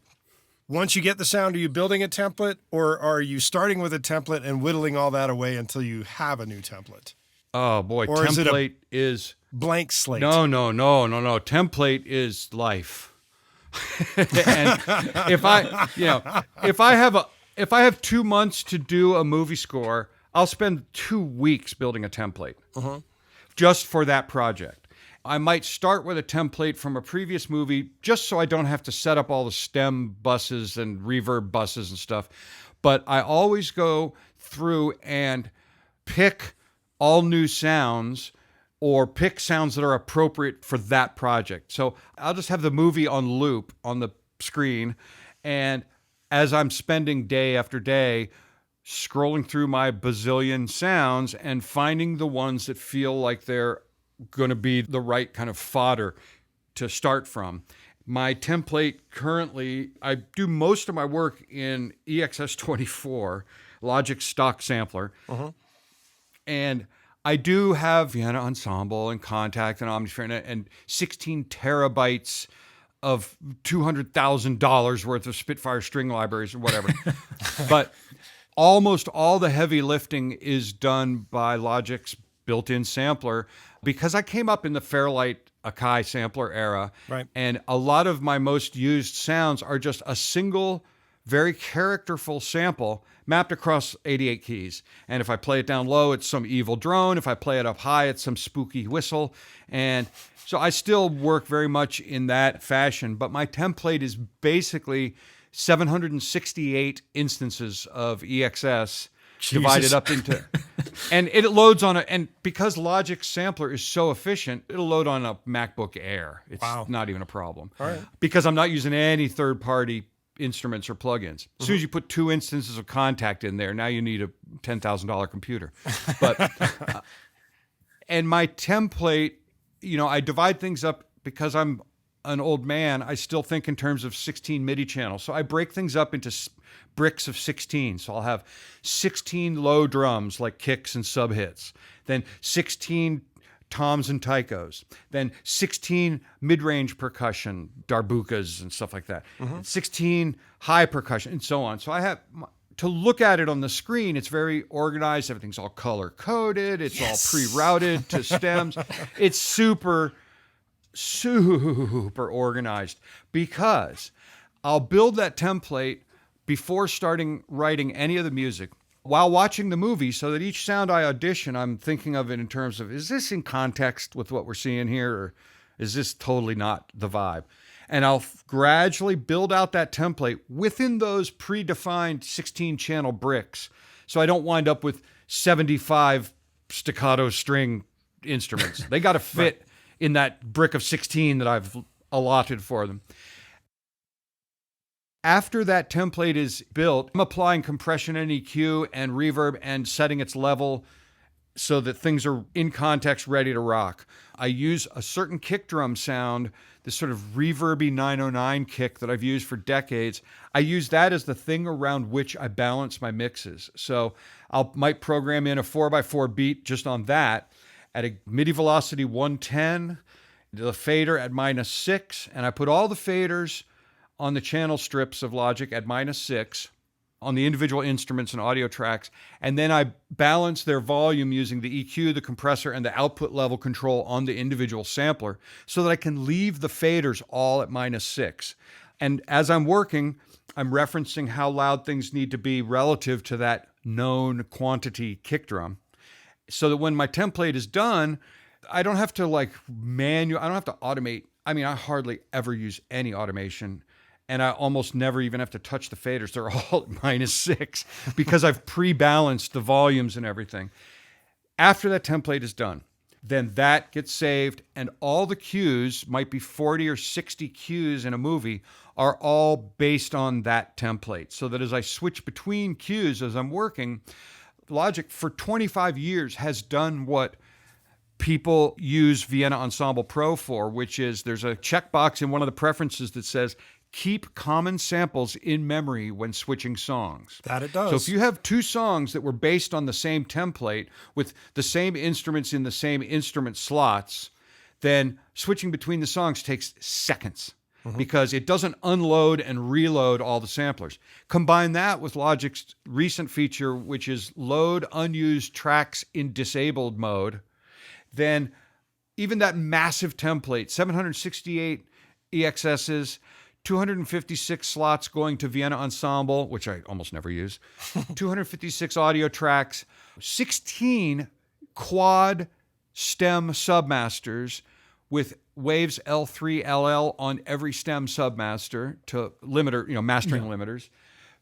once you get the sound, are you building a template, or are you starting with a template and whittling all that away until you have a new template? Oh boy, Or is it template is blank slate? no. Template is life. And if I have 2 months to do a movie score, I'll spend 2 weeks building a template just for that project. I might start with a template from a previous movie just so I don't have to set up all the stem buses and reverb buses and stuff. But I always go through and pick all new sounds or pick sounds that are appropriate for that project. So I'll just have the movie on loop on the screen, and as I'm spending day after day scrolling through my bazillion sounds and finding the ones that feel like they're going to be the right kind of fodder to start from. My template currently, I do most of my work in EXS24, Logic stock sampler. And I do have Vienna Ensemble and Contact and Omnisphere and 16 terabytes of $200,000 worth of Spitfire string libraries or whatever. But almost all the heavy lifting is done by Logic's built-in sampler, because I came up in the Fairlight Akai sampler era. Right. And a lot of my most used sounds are just a single, very characterful sample mapped across 88 keys. And if I play it down low, it's some evil drone. If I play it up high, it's some spooky whistle. And so I still work very much in that fashion, but my template is basically 768 instances of EXS divided up into, and it loads on and because Logic's sampler is so efficient, it'll load on a MacBook Air. It's not even a problem. All right. Because I'm not using any third-party instruments or plugins. As soon as you put 2 instances of Contact in there, now you need a $10,000 computer. But and my template, I divide things up because I'm an old man. I still think in terms of 16 MIDI channels. So I break things up into bricks of 16. So I'll have 16 low drums like kicks and sub hits, then 16 toms and taikos, then 16 mid-range percussion, darbukas and stuff like that, 16 high percussion, and so on. So I have, to look at it on the screen, it's very organized. Everything's all color-coded. It's all pre-routed to stems. It's super organized, because I'll build that template before starting writing any of the music while watching the movie, so that each sound I audition, I'm thinking of it in terms of, is this in context with what we're seeing here, or is this totally not the vibe? And I'll gradually build out that template within those predefined 16 channel bricks, so I don't wind up with 75 staccato string instruments. They got to fit in that brick of 16 that I've allotted for them. After that template is built, I'm applying compression and EQ and reverb and setting its level so that things are in context, ready to rock. I use a certain kick drum sound, this sort of reverby 909 kick that I've used for decades. I use that as the thing around which I balance my mixes. So I might program in a 4x4 beat just on that at a MIDI velocity 110, the fader at -6, and I put all the faders on the channel strips of Logic at -6 on the individual instruments and audio tracks, and then I balance their volume using the EQ, the compressor, and the output level control on the individual sampler so that I can leave the faders all at -6. And as I'm working, I'm referencing how loud things need to be relative to that known quantity kick drum, so that when my template is done, I don't have to I don't have to automate. I mean, I hardly ever use any automation, and I almost never even have to touch the faders. They're all at -6 because I've pre-balanced the volumes and everything. After that template is done, then that gets saved, and all the cues, might be 40 or 60 cues in a movie, are all based on that template. So that as I switch between cues as I'm working, Logic for 25 years has done what people use Vienna Ensemble Pro for, which is there's a checkbox in one of the preferences that says, keep common samples in memory when switching songs. That it does. So if you have 2 songs that were based on the same template with the same instruments in the same instrument slots, then switching between the songs takes seconds. because it doesn't unload and reload all the samplers. Combine that with Logic's recent feature, which is load unused tracks in disabled mode, then even that massive template, 768 EXSs, 256 slots going to Vienna Ensemble, which I almost never use, 256 audio tracks, 16 quad stem submasters with Waves L3 LL on every stem submaster to limiter, mastering limiters,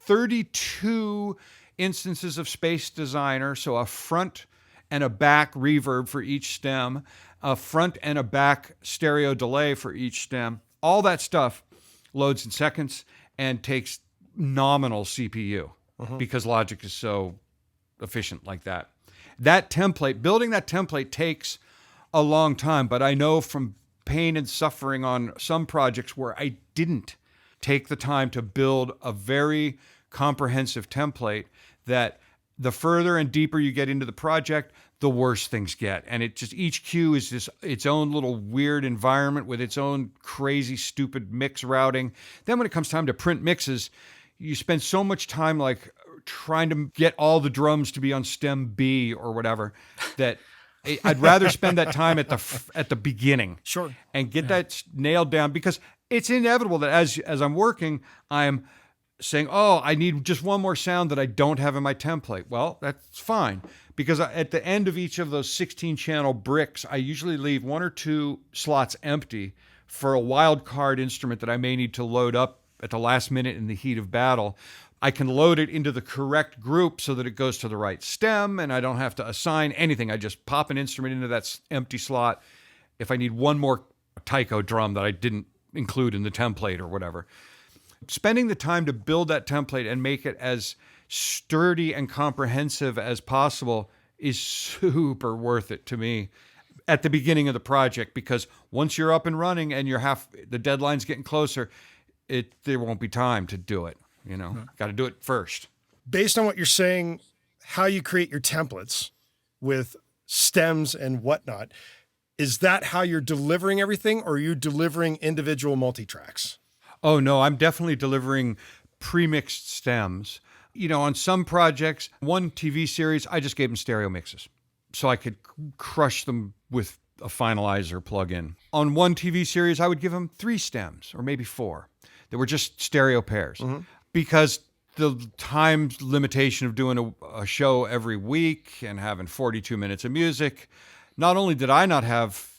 32 instances of Space Designer, so a front and a back reverb for each stem, a front and a back stereo delay for each stem. All that stuff loads in seconds and takes nominal CPU because Logic is so efficient like that. That template, building that template takes a long time, but I know from pain and suffering on some projects where I didn't take the time to build a very comprehensive template that the further and deeper you get into the project, the worse things get. And it just, each cue is just its own little weird environment with its own crazy, stupid mix routing. Then when it comes time to print mixes, you spend so much time like trying to get all the drums to be on stem B or whatever that I'd rather spend that time at the beginning, Sure, and get that nailed down, because it's inevitable that as I'm working, I'm saying, oh, I need just one more sound that I don't have in my template. Well, that's fine, because at the end of each of those 16-channel bricks, I usually leave 1 or 2 slots empty for a wild card instrument that I may need to load up at the last minute in the heat of battle. I can load it into the correct group so that it goes to the right stem, and I don't have to assign anything. I just pop an instrument into that empty slot if I need one more taiko drum that I didn't include in the template or whatever. Spending the time to build that template and make it as sturdy and comprehensive as possible is super worth it to me at the beginning of the project, because once you're up and running and the deadline's getting closer, there won't be time to do it. Got to do it first. Based on what you're saying, how you create your templates with stems and whatnot, is that how you're delivering everything, or are you delivering individual multi-tracks? Oh, no, I'm definitely delivering premixed stems. On some projects, one TV series, I just gave them stereo mixes so I could crush them with a finalizer plug-in. On one TV series, I would give them 3 stems or maybe 4 that were just stereo pairs. Because the time limitation of doing a show every week and having 42 minutes of music, not only did I not have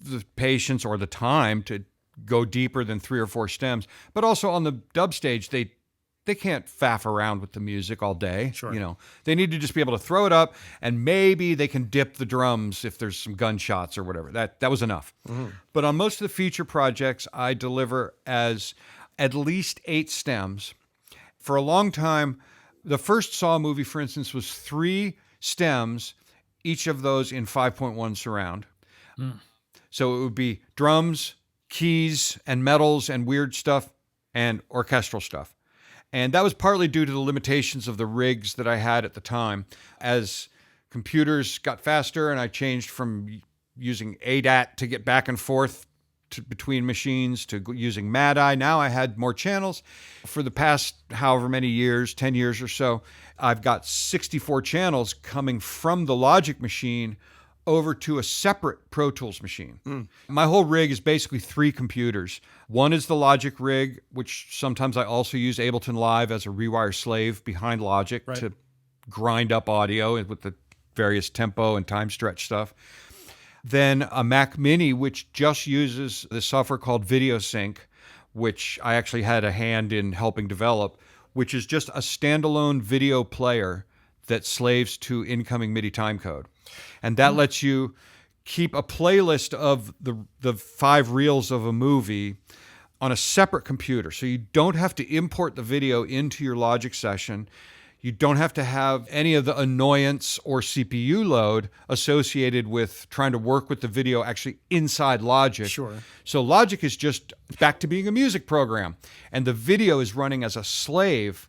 the patience or the time to go deeper than 3 or 4 stems, but also on the dub stage, they can't faff around with the music all day. Sure. They need to just be able to throw it up, and maybe they can dip the drums if there's some gunshots or whatever. That was enough. But on most of the feature projects, I deliver as at least 8 stems. For a long time, the first Saw movie, for instance, was 3 stems, each of those in 5.1 surround. So it would be drums, keys, and medals, and weird stuff, and orchestral stuff. And that was partly due to the limitations of the rigs that I had at the time. As computers got faster and I changed from using ADAT to get back and forth between machines to using Mad-Eye. Now I had more channels. For the past however many years, 10 years or so, I've got 64 channels coming from the Logic machine over to a separate Pro Tools machine. My whole rig is basically 3 computers. One is the Logic rig, which sometimes I also use Ableton Live as a rewire slave behind Logic to grind up audio with the various tempo and time stretch stuff. Then a Mac Mini, which just uses the software called Video Sync, which I actually had a hand in helping develop, which is just a standalone video player that slaves to incoming MIDI timecode. And that lets you keep a playlist of the 5 reels of a movie on a separate computer. So you don't have to import the video into your Logic session. You don't have to have any of the annoyance or CPU load associated with trying to work with the video actually inside Logic. Sure. So Logic is just back to being a music program, and the video is running as a slave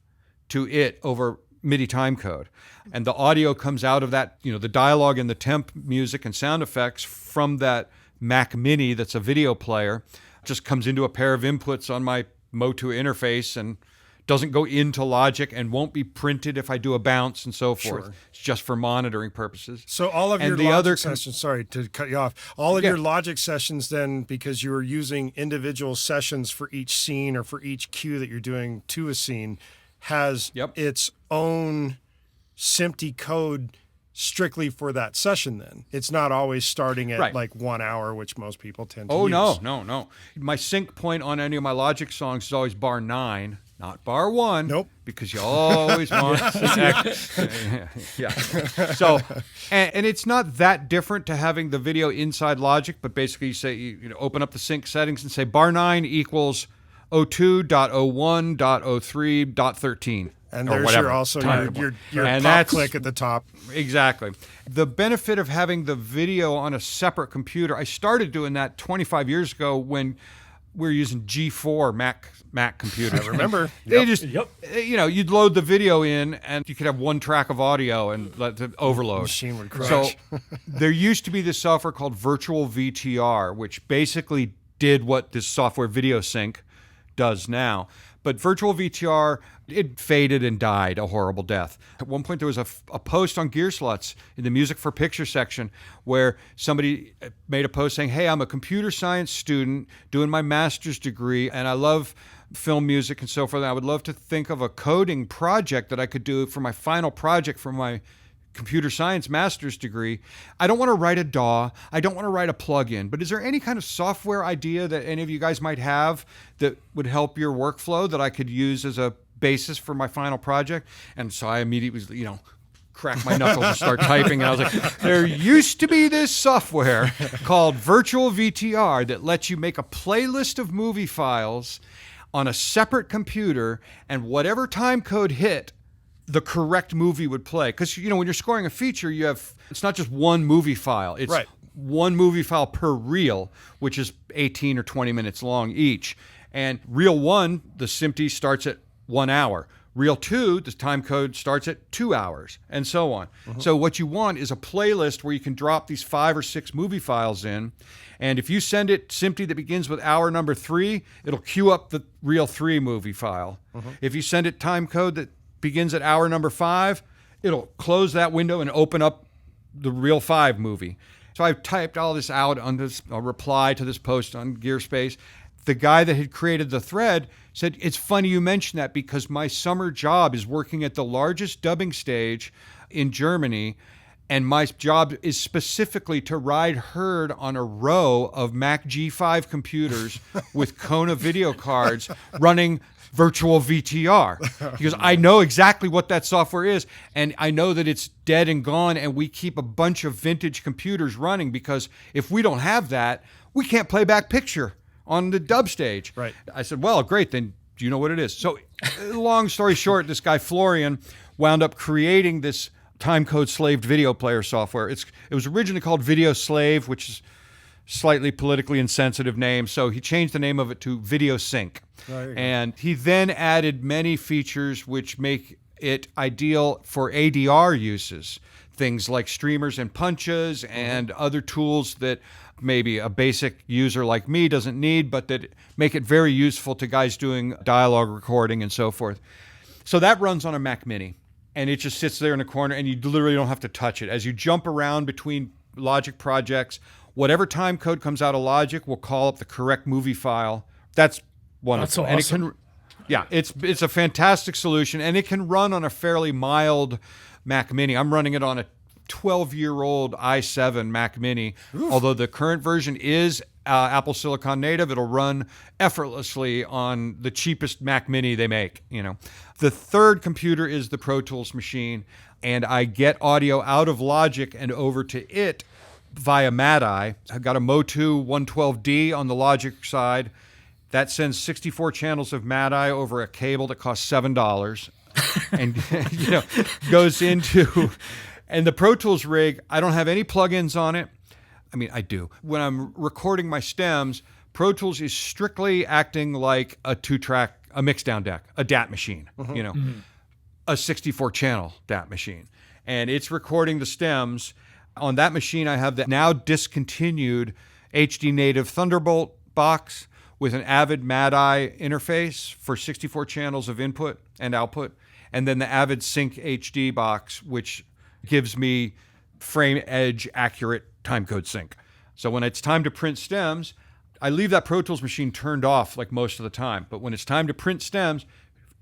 to it over MIDI timecode. And the audio comes out of that, the dialogue and the temp music and sound effects from that Mac Mini that's a video player just comes into a pair of inputs on my Motu interface and doesn't go into Logic and won't be printed if I do a bounce and so forth. Sure. It's just for monitoring purposes. So all of your Logic sessions, sorry to cut you off, all of your Logic sessions then, because you were using individual sessions for each scene or for each cue that you're doing to a scene, has its own SMPTE code strictly for that session then. It's not always starting at like 1 hour, which most people tend to use. No. My sync point on any of my Logic songs is always bar 9, not bar 1. Nope. Because you always want So, and it's not that different to having the video inside Logic, but basically you say, you open up the sync settings and say bar 9 equals 02.01.03.13. And there's your top click at the top. Exactly. The benefit of having the video on a separate computer, I started doing that 25 years ago when we were using G4 Mac computers. I remember. They you'd load the video in and you could have one track of audio and let it overload. The machine would crash. So there used to be this software called Virtual VTR, which basically did what this software Video Sync does now. But Virtual VTR, it faded and died a horrible death. At one point, there was a post on Gear Sluts in the Music for Picture section where somebody made a post saying, hey, I'm a computer science student doing my master's degree, and I love film music and so forth. And I would love to think of a coding project that I could do for my final project for my computer science master's degree. I don't want to write a DAW. I don't want to write a plugin. But is there any kind of software idea that any of you guys might have that would help your workflow that I could use as a basis for my final project? And so I immediately, crack my knuckles and start typing. And I was like, there used to be this software called Virtual VTR that lets you make a playlist of movie files on a separate computer, and whatever time code hit, the correct movie would play. Because, when you're scoring a feature, it's not just one movie file. It's one movie file per reel, which is 18 or 20 minutes long each. And reel 1, the SMPTE starts at 1 hour. Reel 2, the time code starts at 2 hours, and so on. So what you want is a playlist where you can drop these 5 or 6 movie files in. And if you send it SMPTE that begins with hour number 3, it'll queue up the reel 3 movie file. If you send it time code that begins at hour number 5, it'll close that window and open up the reel 5 movie. So I've typed all this out on this reply to this post on Gearspace. The guy that had created the thread said, it's funny you mention that because my summer job is working at the largest dubbing stage in Germany, and my job is specifically to ride herd on a row of Mac G5 computers with Kona video cards running Virtual VTR. Because I know exactly what that software is, and I know that it's dead and gone, and we keep a bunch of vintage computers running because if we don't have that, we can't play back picture on the dub stage. Right. I said, well, great, then do you know what it is? So long story short, this guy Florian wound up creating this timecode slaved video player software. It was originally called Video Slave, which is slightly politically insensitive name. So he changed the name of it to Video Sync. And he then added many features which make it ideal for ADR uses. Things like streamers and punches and other tools that maybe a basic user like me doesn't need, but that make it very useful to guys doing dialogue recording and so forth. So that runs on a Mac Mini, and it just sits there in a corner, and you literally don't have to touch it. As you jump around between Logic projects, whatever time code comes out of Logic will call up the correct movie file. That's wonderful. That's awesome. And it's a fantastic solution, and it can run on a fairly mild Mac Mini. I'm running it on a 12-year-old i7 Mac Mini. Oof. Although the current version is Apple Silicon native, it'll run effortlessly on the cheapest Mac Mini they make. The third computer is the Pro Tools machine, and I get audio out of Logic and over to it via Mad-Eye. I've got a Motu 112D on the Logic side. That sends 64 channels of Mad-Eye over a cable that costs $7 and goes into... And the Pro Tools rig, I don't have any plugins on it. I mean, I do. When I'm recording my stems, Pro Tools is strictly acting like a 2-track, a mixdown deck, a DAT machine, a 64-channel DAT machine. And it's recording the stems. On that machine, I have the now discontinued HD native Thunderbolt box, with an Avid Mad-Eye interface for 64 channels of input and output, and then the Avid Sync HD box, which gives me frame edge accurate timecode sync. So when it's time to print stems, I leave that Pro Tools machine turned off like most of the time. But when it's time to print stems,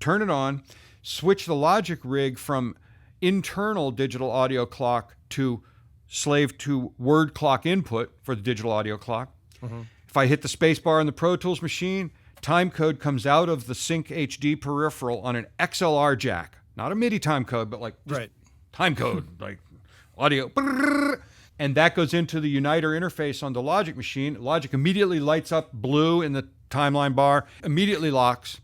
turn it on, switch the Logic rig from internal digital audio clock to slave to word clock input for the digital audio clock. If I hit the space bar on the Pro Tools machine, timecode comes out of the Sync HD peripheral on an XLR jack. Not a MIDI timecode, but like timecode, like audio. And that goes into the Uniter interface on the Logic machine. Logic immediately lights up blue in the timeline bar, immediately locks,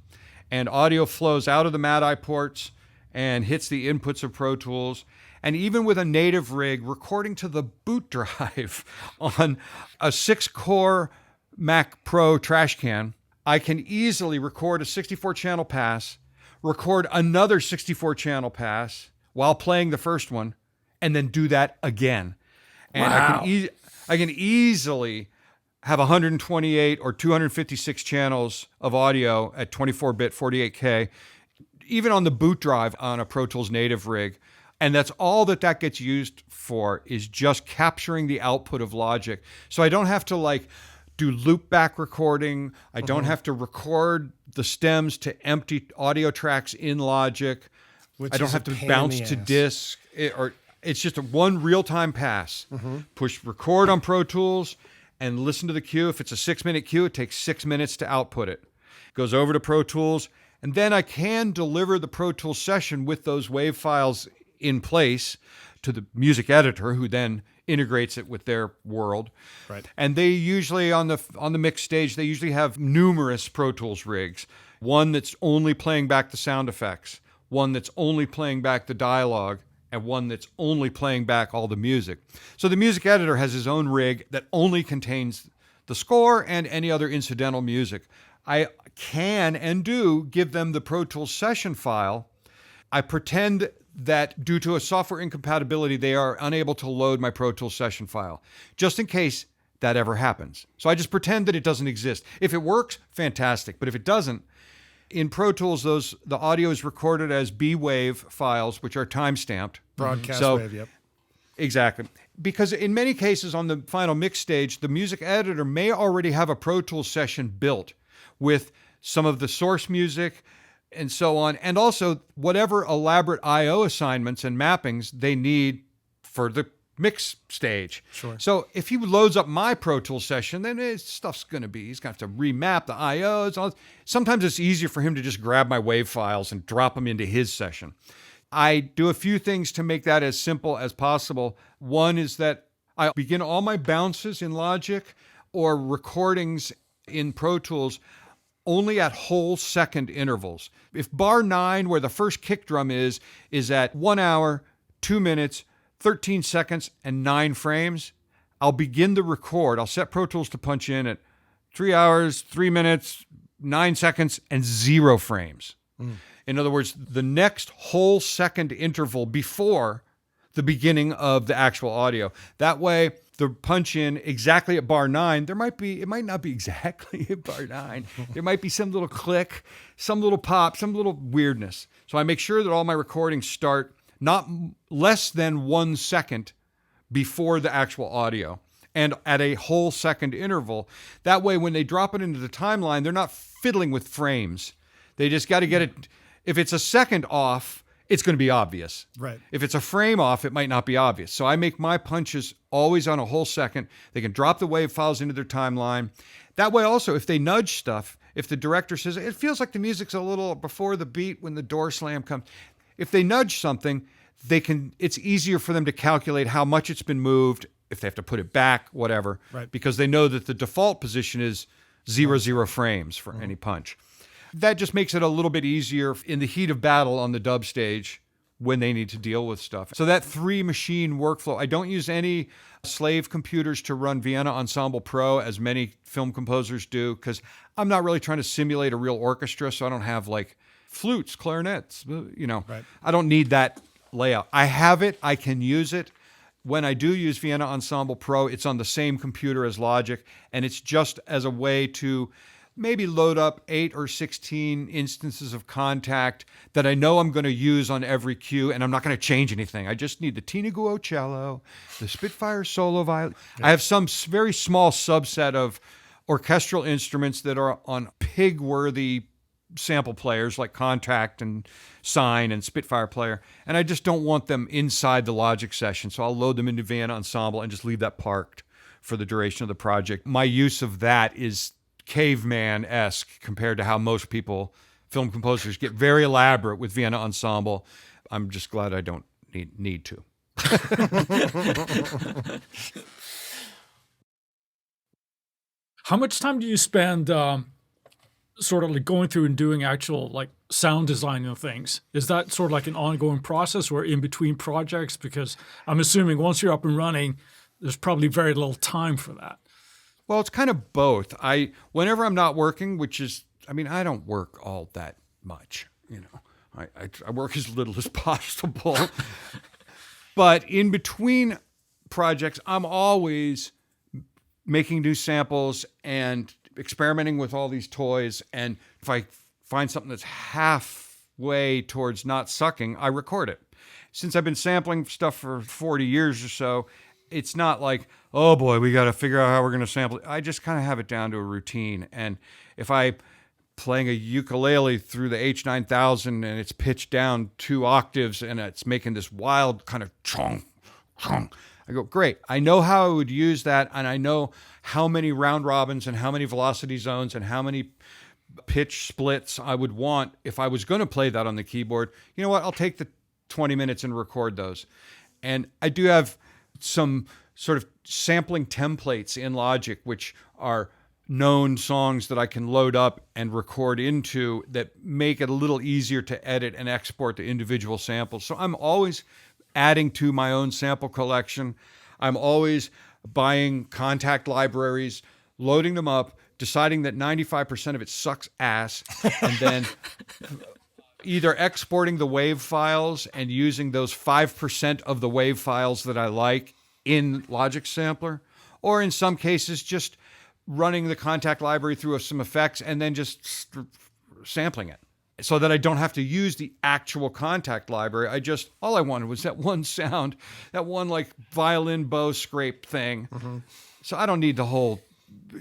and audio flows out of the Mad-Eye ports and hits the inputs of Pro Tools. And even with a native rig, recording to the boot drive on a 6-core Mac Pro trash can, I can easily record a 64-channel pass, record another 64-channel pass while playing the first one, and then do that again. And wow. I can easily have 128 or 256 channels of audio at 24-bit 48K, even on the boot drive on a Pro Tools native rig. And that's all that gets used for, is just capturing the output of Logic. So I don't have to like do loop back recording. I don't have to record the stems to empty audio tracks in Logic. I don't have to bounce to disk, or it's just a one real-time pass. Push record on Pro Tools and listen to the cue. If it's a 6-minute cue, it takes 6 minutes to output it. Goes over to Pro Tools, and then I can deliver the Pro Tools session with those WAV files in place to the music editor, who then integrates it with their world. Right. And they usually on the mix stage, they usually have numerous Pro Tools rigs. One that's only playing back the sound effects, one that's only playing back the dialogue, and one that's only playing back all the music. So the music editor has his own rig that only contains the score and any other incidental music. I can and do give them the Pro Tools session file. I pretend that due to a software incompatibility, they are unable to load my Pro Tools session file, just in case that ever happens. So I just pretend that it doesn't exist. If it works, fantastic. But if it doesn't, in Pro Tools, the audio is recorded as B-Wave files, which are time-stamped. Broadcast wave, yep. Exactly. Because in many cases on the final mix stage, the music editor may already have a Pro Tools session built with some of the source music and so on, and also whatever elaborate I/O assignments and mappings they need for the mix stage. Sure. So if he loads up my Pro Tools he's going to have to remap the I/Os. Sometimes it's easier for him to just grab my WAV files and drop them into his session. I do a few things to make that as simple as possible. One is that I begin all my bounces in Logic or recordings in Pro Tools only at whole second intervals. If bar 9, where the first kick drum is at 1 hour, 2 minutes, 13 seconds, and 9 frames, I'll begin the record. I'll set Pro Tools to punch in at 3 hours, 3 minutes, 9 seconds, and 0 frames. In other words, the next whole second interval before the beginning of the actual audio. That way, the punch in exactly at bar 9, it might not be exactly at bar 9. There might be some little click, some little pop, some little weirdness. So I make sure that all my recordings start not less than 1 second before the actual audio and at a whole second interval. That way, when they drop it into the timeline, they're not fiddling with frames. They just got to get it. If it's a second off, it's going to be obvious. Right. If it's a frame off, it might not be obvious. So I make my punches always on a whole second. They can drop the WAV files into their timeline. That way also, if they nudge stuff, if the director says, it feels like the music's a little before the beat when the door slam comes, if they nudge something, it's easier for them to calculate how much it's been moved, if they have to put it back, whatever, right, because they know that the default position is 0 frames for any punch. That just makes it a little bit easier in the heat of battle on the dub stage when they need to deal with stuff. So that 3-machine workflow, I don't use any slave computers to run Vienna Ensemble Pro as many film composers do, because I'm not really trying to simulate a real orchestra, so I don't have like flutes, clarinets, Right. I don't need that layout. I have it, I can use it. When I do use Vienna Ensemble Pro, it's on the same computer as Logic, and it's just as a way to maybe load up 8 or 16 instances of Contact that I know I'm going to use on every cue, and I'm not going to change anything. I just need the Tenaguo cello, the Spitfire solo violin. I have some very small subset of orchestral instruments that are on pig-worthy sample players like Contact and Sine and Spitfire player, and I just don't want them inside the Logic session, so I'll load them into Vienna Ensemble and just leave that parked for the duration of the project. My use of that is caveman-esque compared to how most people, film composers, get very elaborate with Vienna Ensemble. I'm just glad I don't need to. How much time do you spend sort of like going through and doing actual like sound design and things? Is that sort of like an ongoing process or in between projects? Because I'm assuming once you're up and running, there's probably very little time for that. Well, it's kind of both. Whenever I'm not working, I don't work all that much, I work as little as possible. But in between projects, I'm always making new samples and experimenting with all these toys. And if I find something that's halfway towards not sucking, I record it. Since I've been sampling stuff for 40 years or so, it's not like, oh boy, we got to figure out how we're going to sample it. I just kind of have it down to a routine. And if I'm playing a ukulele through the H9000 and it's pitched down 2 octaves and it's making this wild kind of chong, chong, I go, great. I know how I would use that, and I know how many round robins and how many velocity zones and how many pitch splits I would want if I was going to play that on the keyboard. You know what? I'll take the 20 minutes and record those. And I do have some sort of sampling templates in Logic, which are known songs that I can load up and record into that make it a little easier to edit and export the individual samples. So I'm always adding to my own sample collection. I'm always buying Contact libraries, loading them up, deciding that 95% of it sucks ass, and then either exporting the WAV files and using those 5% of the WAV files that I like in Logic Sampler, or in some cases just running the Contact library through some effects and then just sampling it, so that I don't have to use the actual Contact library. All I wanted was that one sound, that one like violin bow scrape thing. Mm-hmm. So I don't need the whole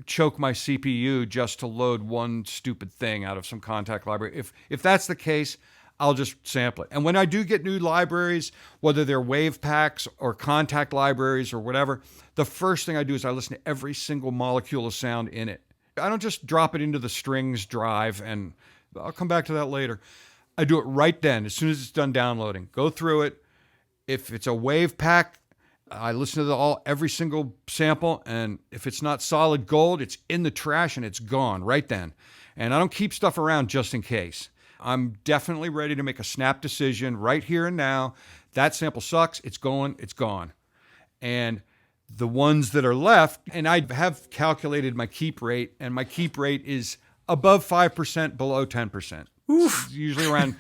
choke my CPU just to load one stupid thing out of some Contact library. If that's the case, I'll just sample it. And when I do get new libraries, whether they're wave packs or Contact libraries or whatever, the first thing I do is I listen to every single molecule of sound in it. I don't just drop it into the strings drive, and I'll come back to that later. I do it right then, as soon as it's done downloading. Go through it. If it's a wave pack, I listen to every single sample, and if it's not solid gold, it's in the trash and it's gone right then. And I don't keep stuff around just in case. I'm definitely ready to make a snap decision right here and now. That sample sucks. It's going. It's gone. And the ones that are left, and I have calculated my keep rate, and my keep rate is above 5%, below 10%. Oof. It's usually around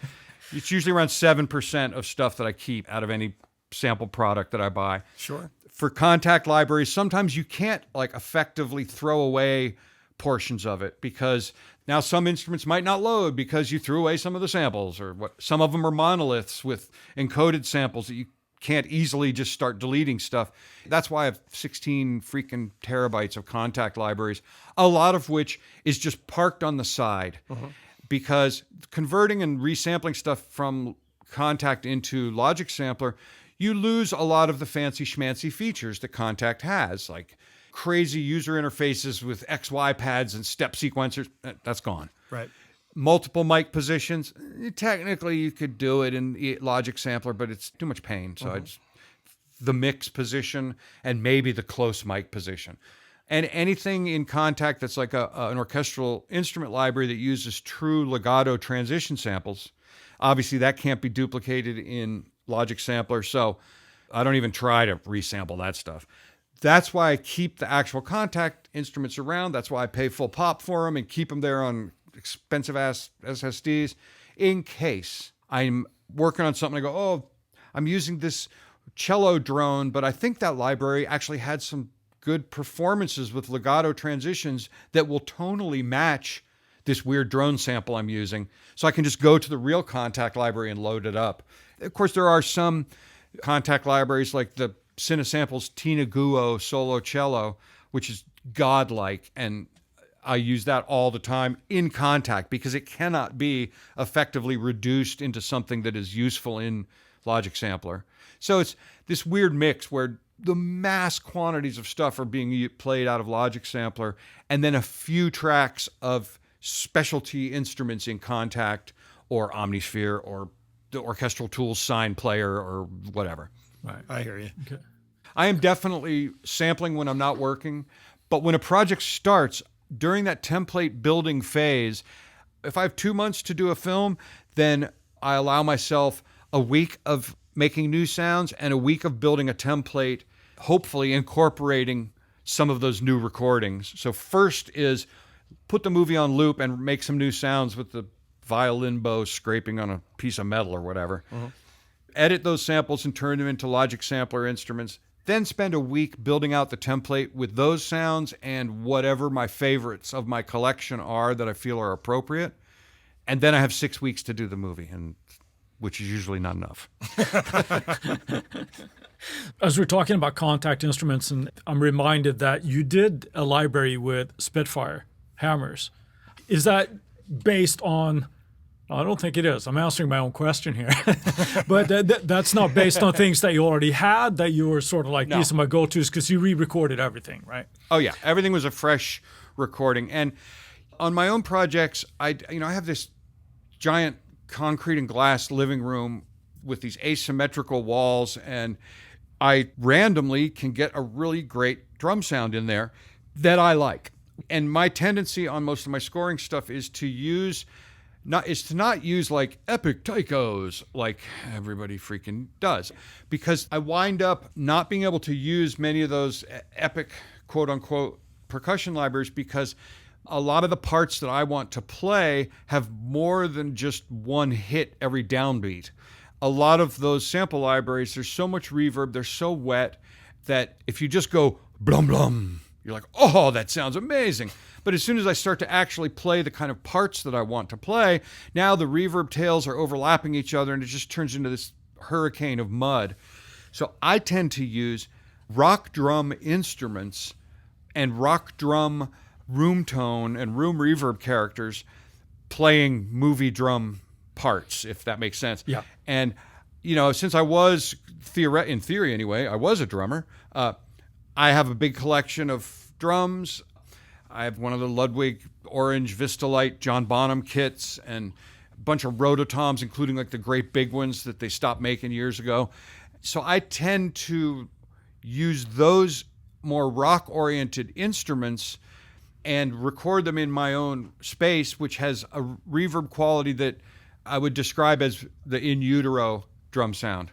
7% of stuff that I keep out of any sample product that I buy. Sure. For Contact libraries, sometimes you can't like effectively throw away portions of it, because now some instruments might not load because you threw away some of the samples, or some of them are monoliths with encoded samples that you can't easily just start deleting stuff. That's why I have 16 freaking terabytes of Contact libraries, a lot of which is just parked on the side. Uh-huh. Because converting and resampling stuff from Contact into Logic Sampler, you lose a lot of the fancy schmancy features that Contact has, like crazy user interfaces with XY pads and step sequencers. That's gone. Right. Multiple mic positions. Technically, you could do it in Logic Sampler, but it's too much pain. So it's the mix position and maybe the close mic position. And anything in Contact that's like an orchestral instrument library that uses true legato transition samples, obviously that can't be duplicated in Logic Sampler. So I don't even try to resample that stuff. That's why I keep the actual Contact instruments around. That's why I pay full pop for them and keep them there on expensive ass SSDs, in case I'm working on something. I go, oh, I'm using this cello drone, but I think that library actually had some good performances with legato transitions that will tonally match this weird drone sample I'm using. So I can just go to the real Kontakt library and load it up. Of course, there are some Kontakt libraries like the Cinesamples Tina Guo solo cello, which is godlike, and I use that all the time in Kontakt because it cannot be effectively reduced into something that is useful in Logic Sampler. So it's this weird mix where the mass quantities of stuff are being played out of Logic Sampler, and then a few tracks of specialty instruments in Kontakt or Omnisphere or the Orchestral Tools Sign Player or whatever. Right. I hear you. Okay. I am definitely sampling when I'm not working, but when a project starts, during that template building phase, if I have 2 months to do a film, then I allow myself a week of making new sounds and a week of building a template, hopefully incorporating some of those new recordings. So first is put the movie on loop and make some new sounds with the violin bow scraping on a piece of metal or whatever. Edit those samples and turn them into Logic Sampler instruments. Then spend a week building out the template with those sounds and whatever my favorites of my collection are that I feel are appropriate. And then I have 6 weeks to do the movie, and which is usually not enough. As we're talking about Kontakt instruments, and I'm reminded that you did a library with Spitfire hammers. Is that based on... I don't think it is. I'm answering my own question here. But that's not based on things that you already had, that you were sort of like, these are my go-tos, because you re-recorded everything, right? Oh, yeah. Everything was a fresh recording. And on my own projects, I have this giant concrete and glass living room with these asymmetrical walls, and I randomly can get a really great drum sound in there that I like. And my tendency on most of my scoring stuff is to not use like epic taikos like everybody freaking does, because I wind up not being able to use many of those epic quote unquote percussion libraries because a lot of the parts that I want to play have more than just one hit every downbeat. A lot of those sample libraries, there's so much reverb, they're so wet that if you just go blum blum, you're like, oh, that sounds amazing. But as soon as I start to actually play the kind of parts that I want to play, now the reverb tails are overlapping each other and it just turns into this hurricane of mud. So I tend to use rock drum instruments and rock drum room tone and room reverb characters playing movie drum parts, if that makes sense. Yeah. And, since I was, in theory anyway, I was a drummer, I have a big collection of drums. I have one of the Ludwig Orange Vistalite John Bonham kits and a bunch of rototoms, including like the great big ones that they stopped making years ago. So I tend to use those more rock-oriented instruments and record them in my own space, which has a reverb quality that I would describe as the in utero drum sound.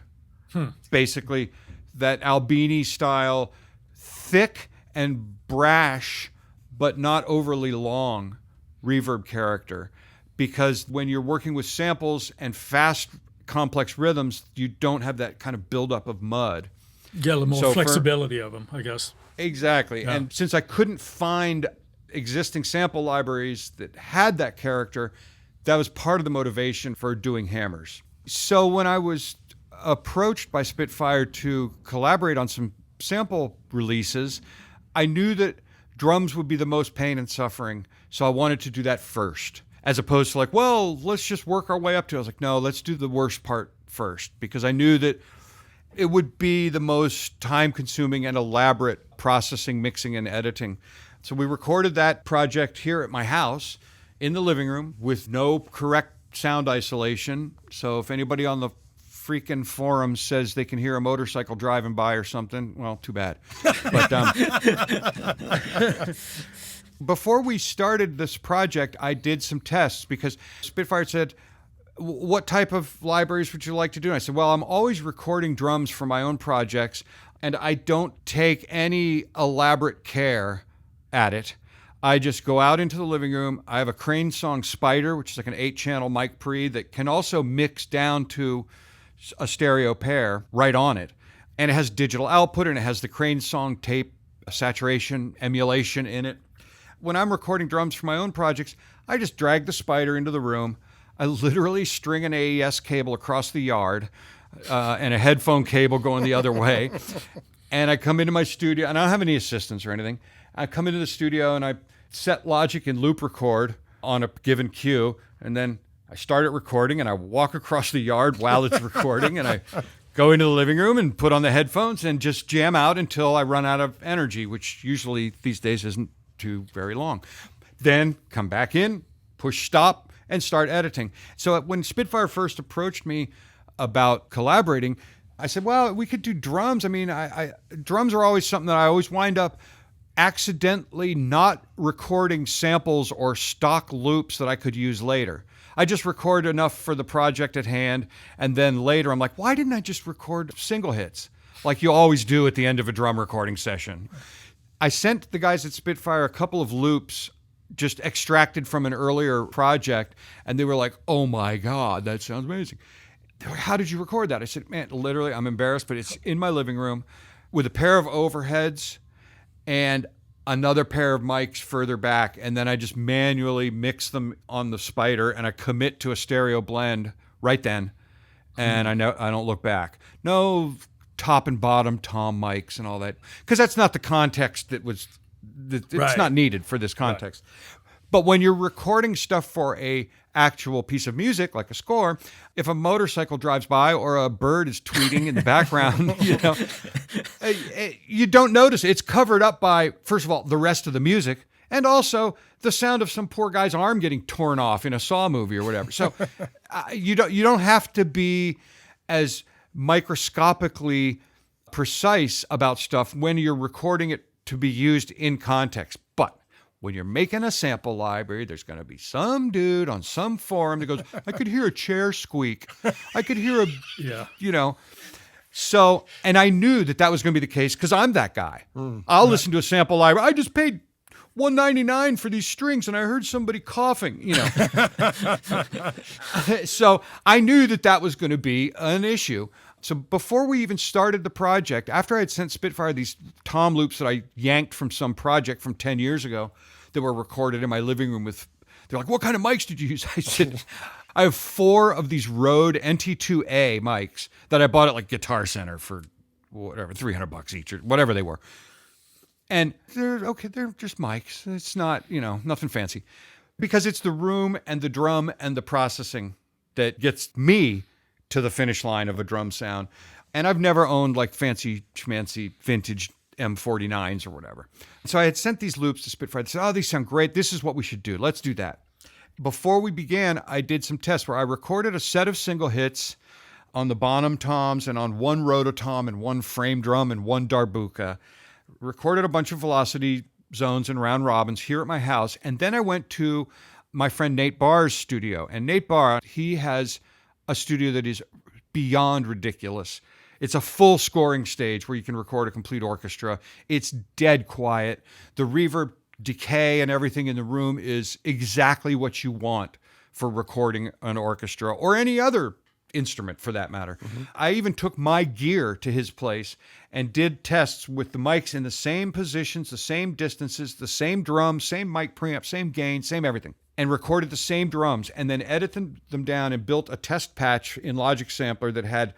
Basically, that Albini style, thick and brash, but not overly long reverb character. Because when you're working with samples and fast, complex rhythms, you don't have that kind of buildup of mud. Get a little more flexibility of them, I guess. Exactly. Yeah. And since I couldn't find existing sample libraries that had that character, that was part of the motivation for doing hammers. So when I was approached by Spitfire to collaborate on some sample releases, I knew that drums would be the most pain and suffering, so I wanted to do that first, as opposed to like, well, let's just work our way up to it. I was like, no, let's do the worst part first, because I knew that it would be the most time-consuming and elaborate processing, mixing, and editing. So we recorded that project here at my house in the living room with no correct sound isolation. So if anybody on the freaking forum says they can hear a motorcycle driving by or something, well, too bad. But before we started this project, I did some tests because Spitfire said, what type of libraries would you like to do? And I said, well, I'm always recording drums for my own projects, and I don't take any elaborate care at it. I just go out into the living room. I have a Crane Song Spider, which is like an 8-channel mic pre that can also mix down to a stereo pair right on it. And it has digital output, and it has the Crane Song tape saturation emulation in it. When I'm recording drums for my own projects, I just drag the spider into the room. I literally string an AES cable across the yard and a headphone cable going the other way. And I come into my studio, and I don't have any assistants or anything. I come into the studio and I set Logic and loop record on a given cue, and then I start it recording and I walk across the yard while it's recording, and I go into the living room and put on the headphones and just jam out until I run out of energy, which usually these days isn't too very long. Then come back in, push stop, and start editing. So when Spitfire first approached me about collaborating, I said, well, we could do drums. I mean, drums are always something that I always wind up accidentally not recording samples or stock loops that I could use later. I just record enough for the project at hand, and then later I'm like, why didn't I just record single hits like you always do at the end of a drum recording session? I sent the guys at Spitfire a couple of loops just extracted from an earlier project, and they were like, oh my God, that sounds amazing. They were, how did you record that? I said, man, literally, I'm embarrassed, but it's in my living room with a pair of overheads and another pair of mics further back, and then I just manually mix them on the spider, and I commit to a stereo blend right then, and I don't look back. No top and bottom tom mics and all that, because that's not the context it's Right. not needed for this context. Right. But when you're recording stuff for a actual piece of music, like a score, if a motorcycle drives by or a bird is tweeting in the background, you don't notice it. It's covered up by, first of all, the rest of the music, and also the sound of some poor guy's arm getting torn off in a Saw movie or whatever. So you don't have to be as microscopically precise about stuff when you're recording it to be used in context. But when you're making a sample library, there's going to be some dude on some forum that goes, I could hear a chair squeak. I could hear So, and I knew that was going to be the case because I'm that guy. I'll listen to a sample library. I just paid $1.99 for these strings and I heard somebody coughing, So I knew that was going to be an issue. So before we even started the project, after I had sent Spitfire these tom loops that I yanked from some project from 10 years ago that were recorded in my living room they're like, what kind of mics did you use? I said, I have 4 of these Rode NT2A mics that I bought at like Guitar Center for whatever, $300 each or whatever they were. And they're just mics. It's not, nothing fancy. Because it's the room and the drum and the processing that gets me to the finish line of a drum sound. And I've never owned like fancy schmancy vintage M49s or whatever. So I had sent these loops to Spitfire. They said, oh, these sound great. This is what we should do. Let's do that. Before we began, I did some tests where I recorded a set of single hits on the Bonham toms and on one rototom and one frame drum and one darbuka. Recorded a bunch of velocity zones and round robins here at my house. And then I went to my friend Nate Barr's studio. And Nate Barr, he has a studio that is beyond ridiculous. It's a full scoring stage where you can record a complete orchestra. It's dead quiet. The reverb decay and everything in the room is exactly what you want for recording an orchestra or any other instrument for that matter. Mm-hmm. I even took my gear to his place and did tests with the mics in the same positions, the same distances, the same drums, same mic preamp, same gain, same everything, and recorded the same drums and then edited them down and built a test patch in Logic Sampler that had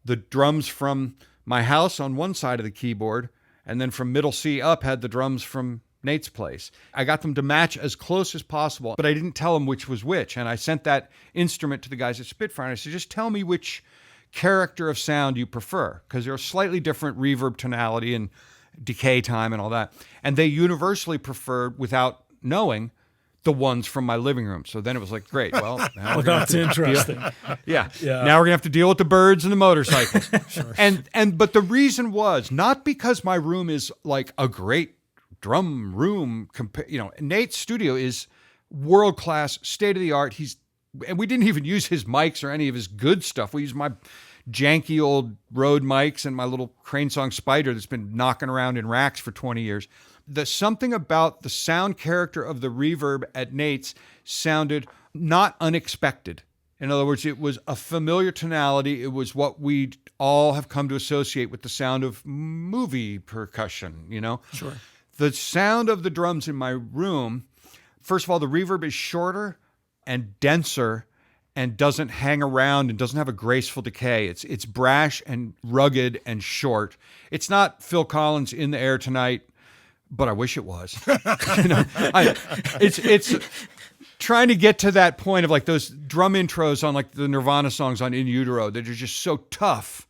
the drums from my house on one side of the keyboard, and then from middle C up had the drums from Nate's place. I got them to match as close as possible, but I didn't tell them which was which. And I sent that instrument to the guys at Spitfire, and I said, just tell me which character of sound you prefer, because they're slightly different reverb tonality and decay time and all that. And they universally preferred, without knowing, the ones from my living room. So then it was like, great. Well, now that's interesting. Yeah. Now we're gonna have to deal with the birds and the motorcycles. Sure. But the reason was not because my room is like a great drum room. Nate's studio is world-class, state-of-the-art. And we didn't even use his mics or any of his good stuff. We used my janky old Rode mics and my little Crane Song Spider that's been knocking around in racks for 20 years. Something about the sound character of the reverb at Nate's sounded not unexpected. In other words, it was a familiar tonality. It was what we all have come to associate with the sound of movie percussion, Sure. The sound of the drums in my room, first of all, the reverb is shorter and denser and doesn't hang around and doesn't have a graceful decay. It's brash and rugged and short. It's not Phil Collins' In the Air Tonight, but I wish it was. It's trying to get to that point of like those drum intros on like the Nirvana songs on In Utero that are just so tough.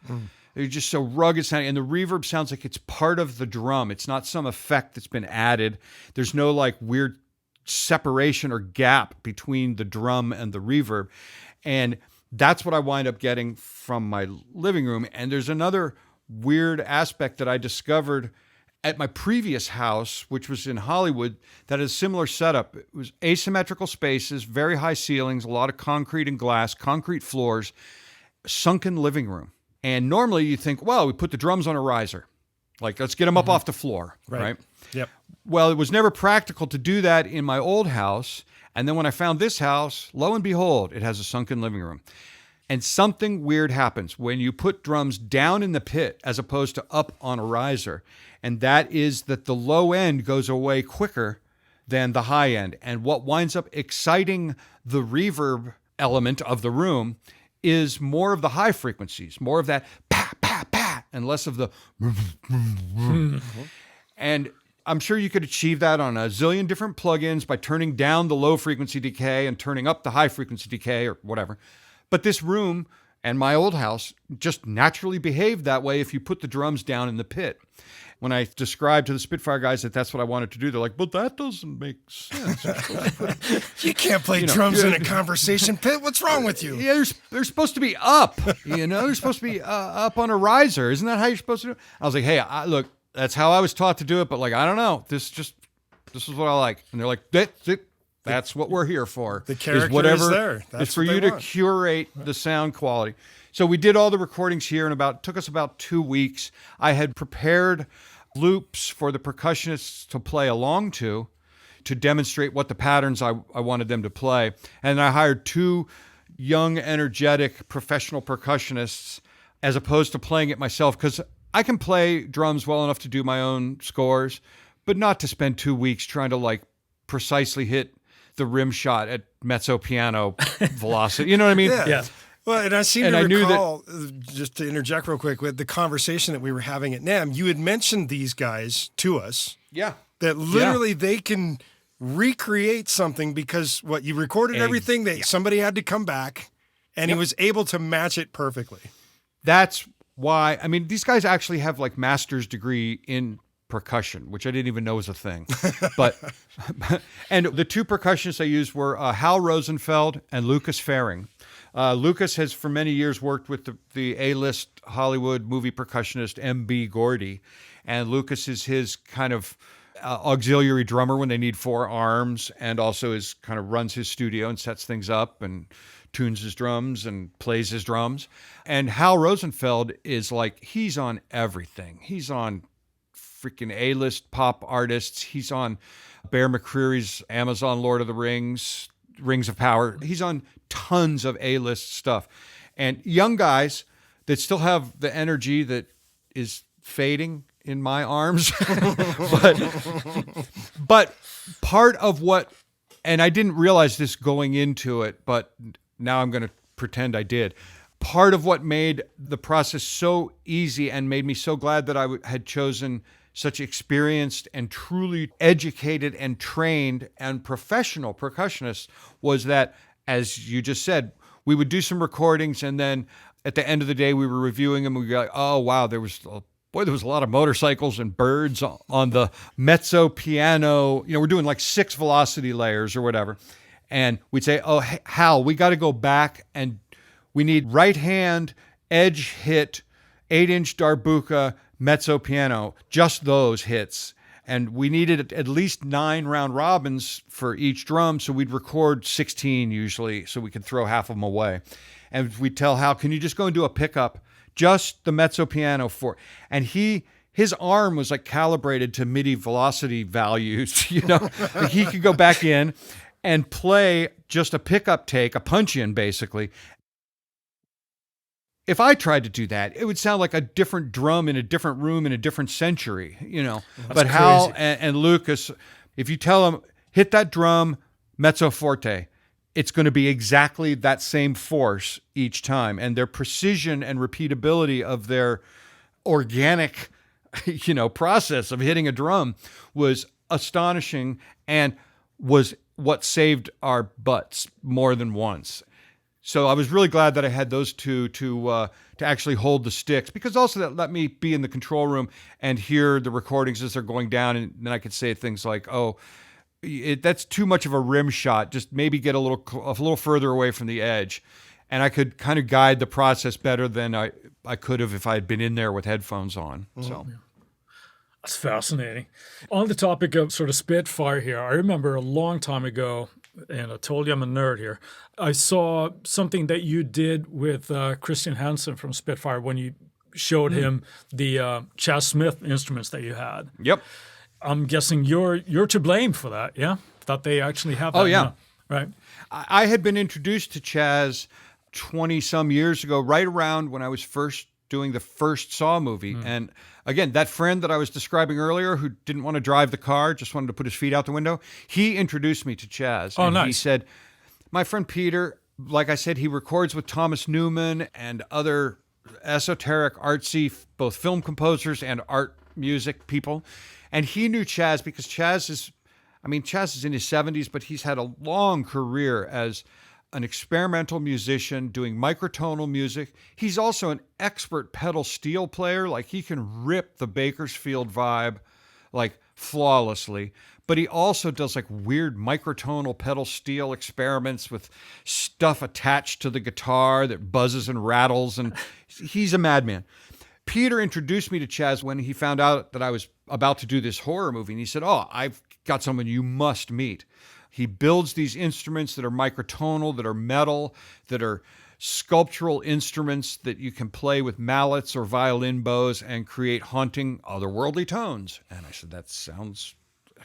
They're just so rugged sounding. And the reverb sounds like it's part of the drum. It's not some effect that's been added. There's no like weird separation or gap between the drum and the reverb. And that's what I wind up getting from my living room. And there's another weird aspect that I discovered at my previous house, which was in Hollywood, that is a similar setup. It was asymmetrical spaces, very high ceilings, a lot of concrete and glass, concrete floors, sunken living room. And normally you think, well, we put the drums on a riser. Like, let's get them up off the floor, right? Yep. Well, it was never practical to do that in my old house. And then when I found this house, lo and behold, it has a sunken living room. And something weird happens when you put drums down in the pit as opposed to up on a riser. And that is that the low end goes away quicker than the high end. And what winds up exciting the reverb element of the room is more of the high frequencies, more of that pa, pa, pa, and less of the and I'm sure you could achieve that on a zillion different plugins by turning down the low frequency decay and turning up the high frequency decay or whatever. But this room and my old house just naturally behaved that way if you put the drums down in the pit. When I described to the Spitfire guys that that's what I wanted to do, they're like, but that doesn't make sense. You can't play drums in a conversation pit. What's wrong with you? Yeah, they're supposed to be up, they're supposed to be up on a riser. Isn't that how you're supposed to do it? I was like, hey, look, that's how I was taught to do it. But like, I don't know. This is what I like. And they're like, that's what we're here for. The character is there. That's it's for you to curate the sound quality. So we did all the recordings here and took us about 2 weeks. I had prepared loops for the percussionists to play along to demonstrate what the patterns I wanted them to play. And I hired 2 young, energetic, professional percussionists as opposed to playing it myself, because I can play drums well enough to do my own scores, but not to spend 2 weeks trying to like precisely hit the rim shot at mezzo piano velocity. You know what I mean? Yeah. Well, and I seem to recall, just to interject real quick, with the conversation that we were having at NAMM, you had mentioned these guys to us. Yeah. That literally they can recreate something because you recorded everything, somebody had to come back, and he was able to match it perfectly. That's why, I mean, these guys actually have like master's degree in percussion, which I didn't even know was a thing. But and the 2 percussionists I used were Hal Rosenfeld and Lucas Faring. Lucas has for many years worked with the A-list Hollywood movie percussionist M.B. Gordy, and Lucas is his kind of auxiliary drummer when they need 4 arms, and also kind of runs his studio and sets things up and tunes his drums and plays his drums. And Hal Rosenfeld is like, he's on everything. He's on freaking A-list pop artists. He's on Bear McCreary's Amazon Lord of the Rings, Rings of Power. He's on tons of A-list stuff. And young guys that still have the energy that is fading in my arms. but part of what, and I didn't realize this going into it, but now I'm going to pretend I did. Part of what made the process so easy and made me so glad that I had chosen such experienced and truly educated and trained and professional percussionists was that, as you just said, we would do some recordings, and then at the end of the day, we were reviewing them. And we'd be like, oh, wow, there was a lot of motorcycles and birds on the mezzo piano. We're doing like 6 velocity layers or whatever. And we'd say, oh, hey, Hal, we got to go back and we need right hand, edge hit, 8-inch darbuka, mezzo piano, just those hits. And we needed at least 9 round robins for each drum, so we'd record 16 usually, so we could throw half of them away. And we'd tell Hal, can you just go and do a pickup, just the mezzo piano for, and his arm was like calibrated to MIDI velocity values, He could go back in and play just a pickup take, a punch-in basically. If I tried to do that, it would sound like a different drum in a different room in a different century, But Hal and Lucas, if you tell them, hit that drum, mezzo forte, it's going to be exactly that same force each time. And their precision and repeatability of their organic, process of hitting a drum was astonishing and was what saved our butts more than once. So I was really glad that I had those two to actually hold the sticks, because also that let me be in the control room and hear the recordings as they're going down. And then I could say things like, oh, that's too much of a rim shot. Just maybe get a little further away from the edge. And I could kind of guide the process better than I could have if I had been in there with headphones on. Mm-hmm. So. Yeah. That's fascinating. On the topic of sort of Spitfire here, I remember a long time ago, and I told you I'm a nerd here, I saw something that you did with Christian Hansen from Spitfire when you showed him the Chaz Smith instruments that you had. Yep. I'm guessing you're to blame for that, yeah? That they actually have that. Oh, yeah. Now, right? I had been introduced to Chaz 20-some years ago, right around when I was first doing the first Saw movie. And again, that friend that I was describing earlier who didn't want to drive the car, just wanted to put his feet out the window, he introduced me to Chaz. Oh, and nice. He said, my friend Peter, like I said, he records with Thomas Newman and other esoteric, artsy, both film composers and art music people. And he knew Chaz because Chaz is in his 70s, but he's had a long career as an experimental musician doing microtonal music. He's also an expert pedal steel player. Like, he can rip the Bakersfield vibe like flawlessly, but he also does like weird microtonal pedal steel experiments with stuff attached to the guitar that buzzes and rattles, and he's a madman. Peter introduced me to Chaz when he found out that I was about to do this horror movie, and he said, oh, I've got someone you must meet. He builds these instruments that are microtonal, that are metal, that are sculptural instruments that you can play with mallets or violin bows and create haunting, otherworldly tones. And I said, that sounds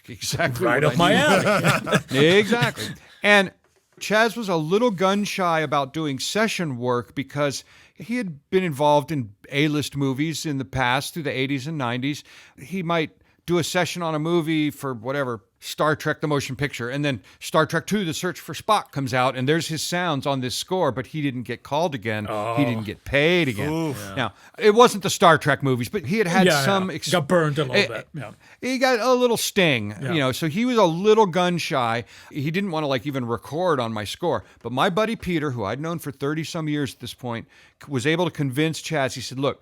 exactly right up my alley. Exactly. And Chaz was a little gun shy about doing session work because he had been involved in A-list movies in the past through the 80s and 90s. He might do a session on a movie for whatever, Star Trek the Motion Picture, and then Star Trek II, The Search for Spock comes out, and there's his sounds on this score, but he didn't get called again. Oh. He didn't get paid again. Yeah. Now, it wasn't the Star Trek movies, but he had some... got burned a little bit. Yeah. He got a little sting, so he was a little gun shy. He didn't want to even record on my score. But my buddy Peter, who I'd known for 30-some years at this point, was able to convince Chaz. He said, look,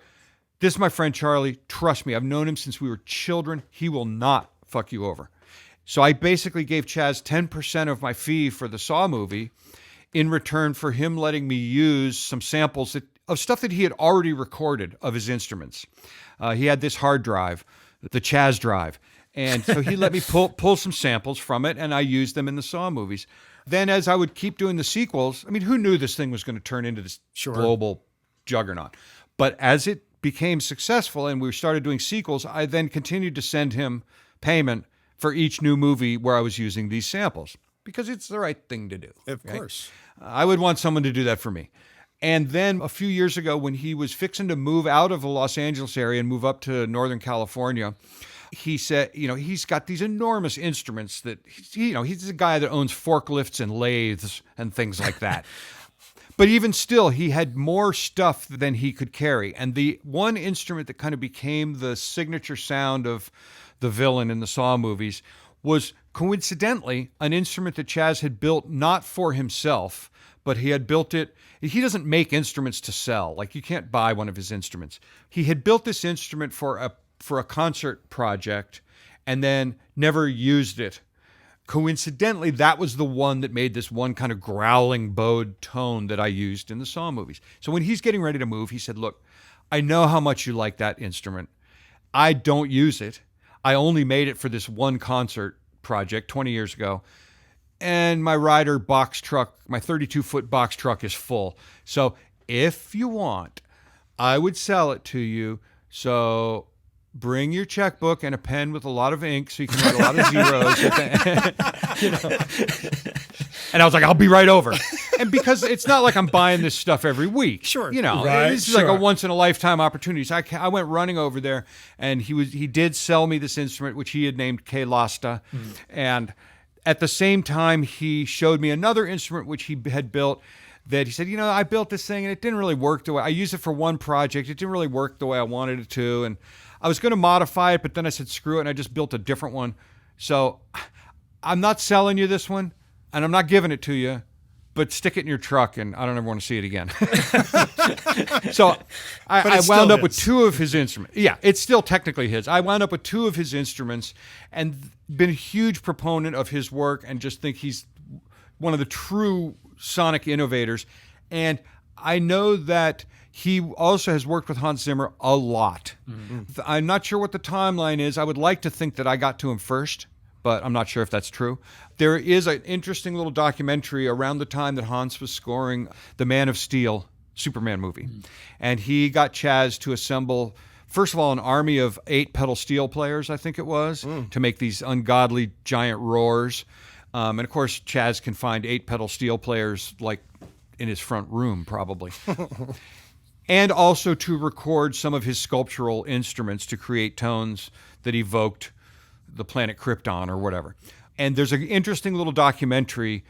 this is my friend Charlie. Trust me, I've known him since we were children. He will not fuck you over. So I basically gave Chaz 10% of my fee for the Saw movie in return for him letting me use some samples of stuff that he had already recorded of his instruments. He had this hard drive, the Chaz drive. And so he let me pull some samples from it, and I used them in the Saw movies. Then as I would keep doing the sequels, who knew this thing was going to turn into this global juggernaut? But as it became successful and we started doing sequels, I then continued to send him payment for each new movie where I was using these samples, because it's the right thing to do. Of course. I would want someone to do that for me. And then a few years ago, when he was fixing to move out of the Los Angeles area and move up to Northern California, he said, he's got these enormous instruments that, he's a guy that owns forklifts and lathes and things like that. But even still, he had more stuff than he could carry. And the one instrument that kind of became the signature sound of the villain in the Saw movies was coincidentally an instrument that Chaz had built not for himself, but he had built it. He doesn't make instruments to sell. Like, you can't buy one of his instruments. He had built this instrument for a concert project and then never used it. Coincidentally, that was the one that made this one kind of growling bowed tone that I used in the Saw movies. So when he's getting ready to move, he said, look, I know how much you like that instrument. I don't use it. I only made it for this one concert project 20 years ago. And my Ryder box truck, my 32-foot box truck is full. So if you want, I would sell it to you. So bring your checkbook and a pen with a lot of ink so you can write a lot of zeros. And I was like, I'll be right over. And because it's not like I'm buying this stuff every week. Sure. This is like a once-in-a-lifetime opportunity. So I went running over there, and he did sell me this instrument, which he had named K Lasta. And At the same time, he showed me another instrument which he had built that he said, I built this thing and it didn't really work the way I used it for one project. It didn't really work the way I wanted it to. And I was going to modify it, but then I said, screw it. And I just built a different one. So I'm not selling you this one and I'm not giving it to you, but stick it in your truck and I don't ever want to see it again. So I wound up with two of his instruments. Yeah, it's still technically his. I wound up with two of his instruments and been a huge proponent of his work and just think he's one of the true sonic innovators. And I know that he also has worked with Hans Zimmer a lot. Mm-hmm. I'm not sure what the timeline is. I would like to think that I got to him first, but I'm not sure if that's true. There is an interesting little documentary around the time that Hans was scoring the Man of Steel Superman movie. Mm-hmm. And he got Chaz to assemble, first of all, an army of 8 pedal steel players, I think it was, to make these ungodly giant roars. And of course, Chaz can find 8 pedal steel players like in his front room, probably. And also to record some of his sculptural instruments to create tones that evoked the planet Krypton or whatever. And there's an interesting little documentary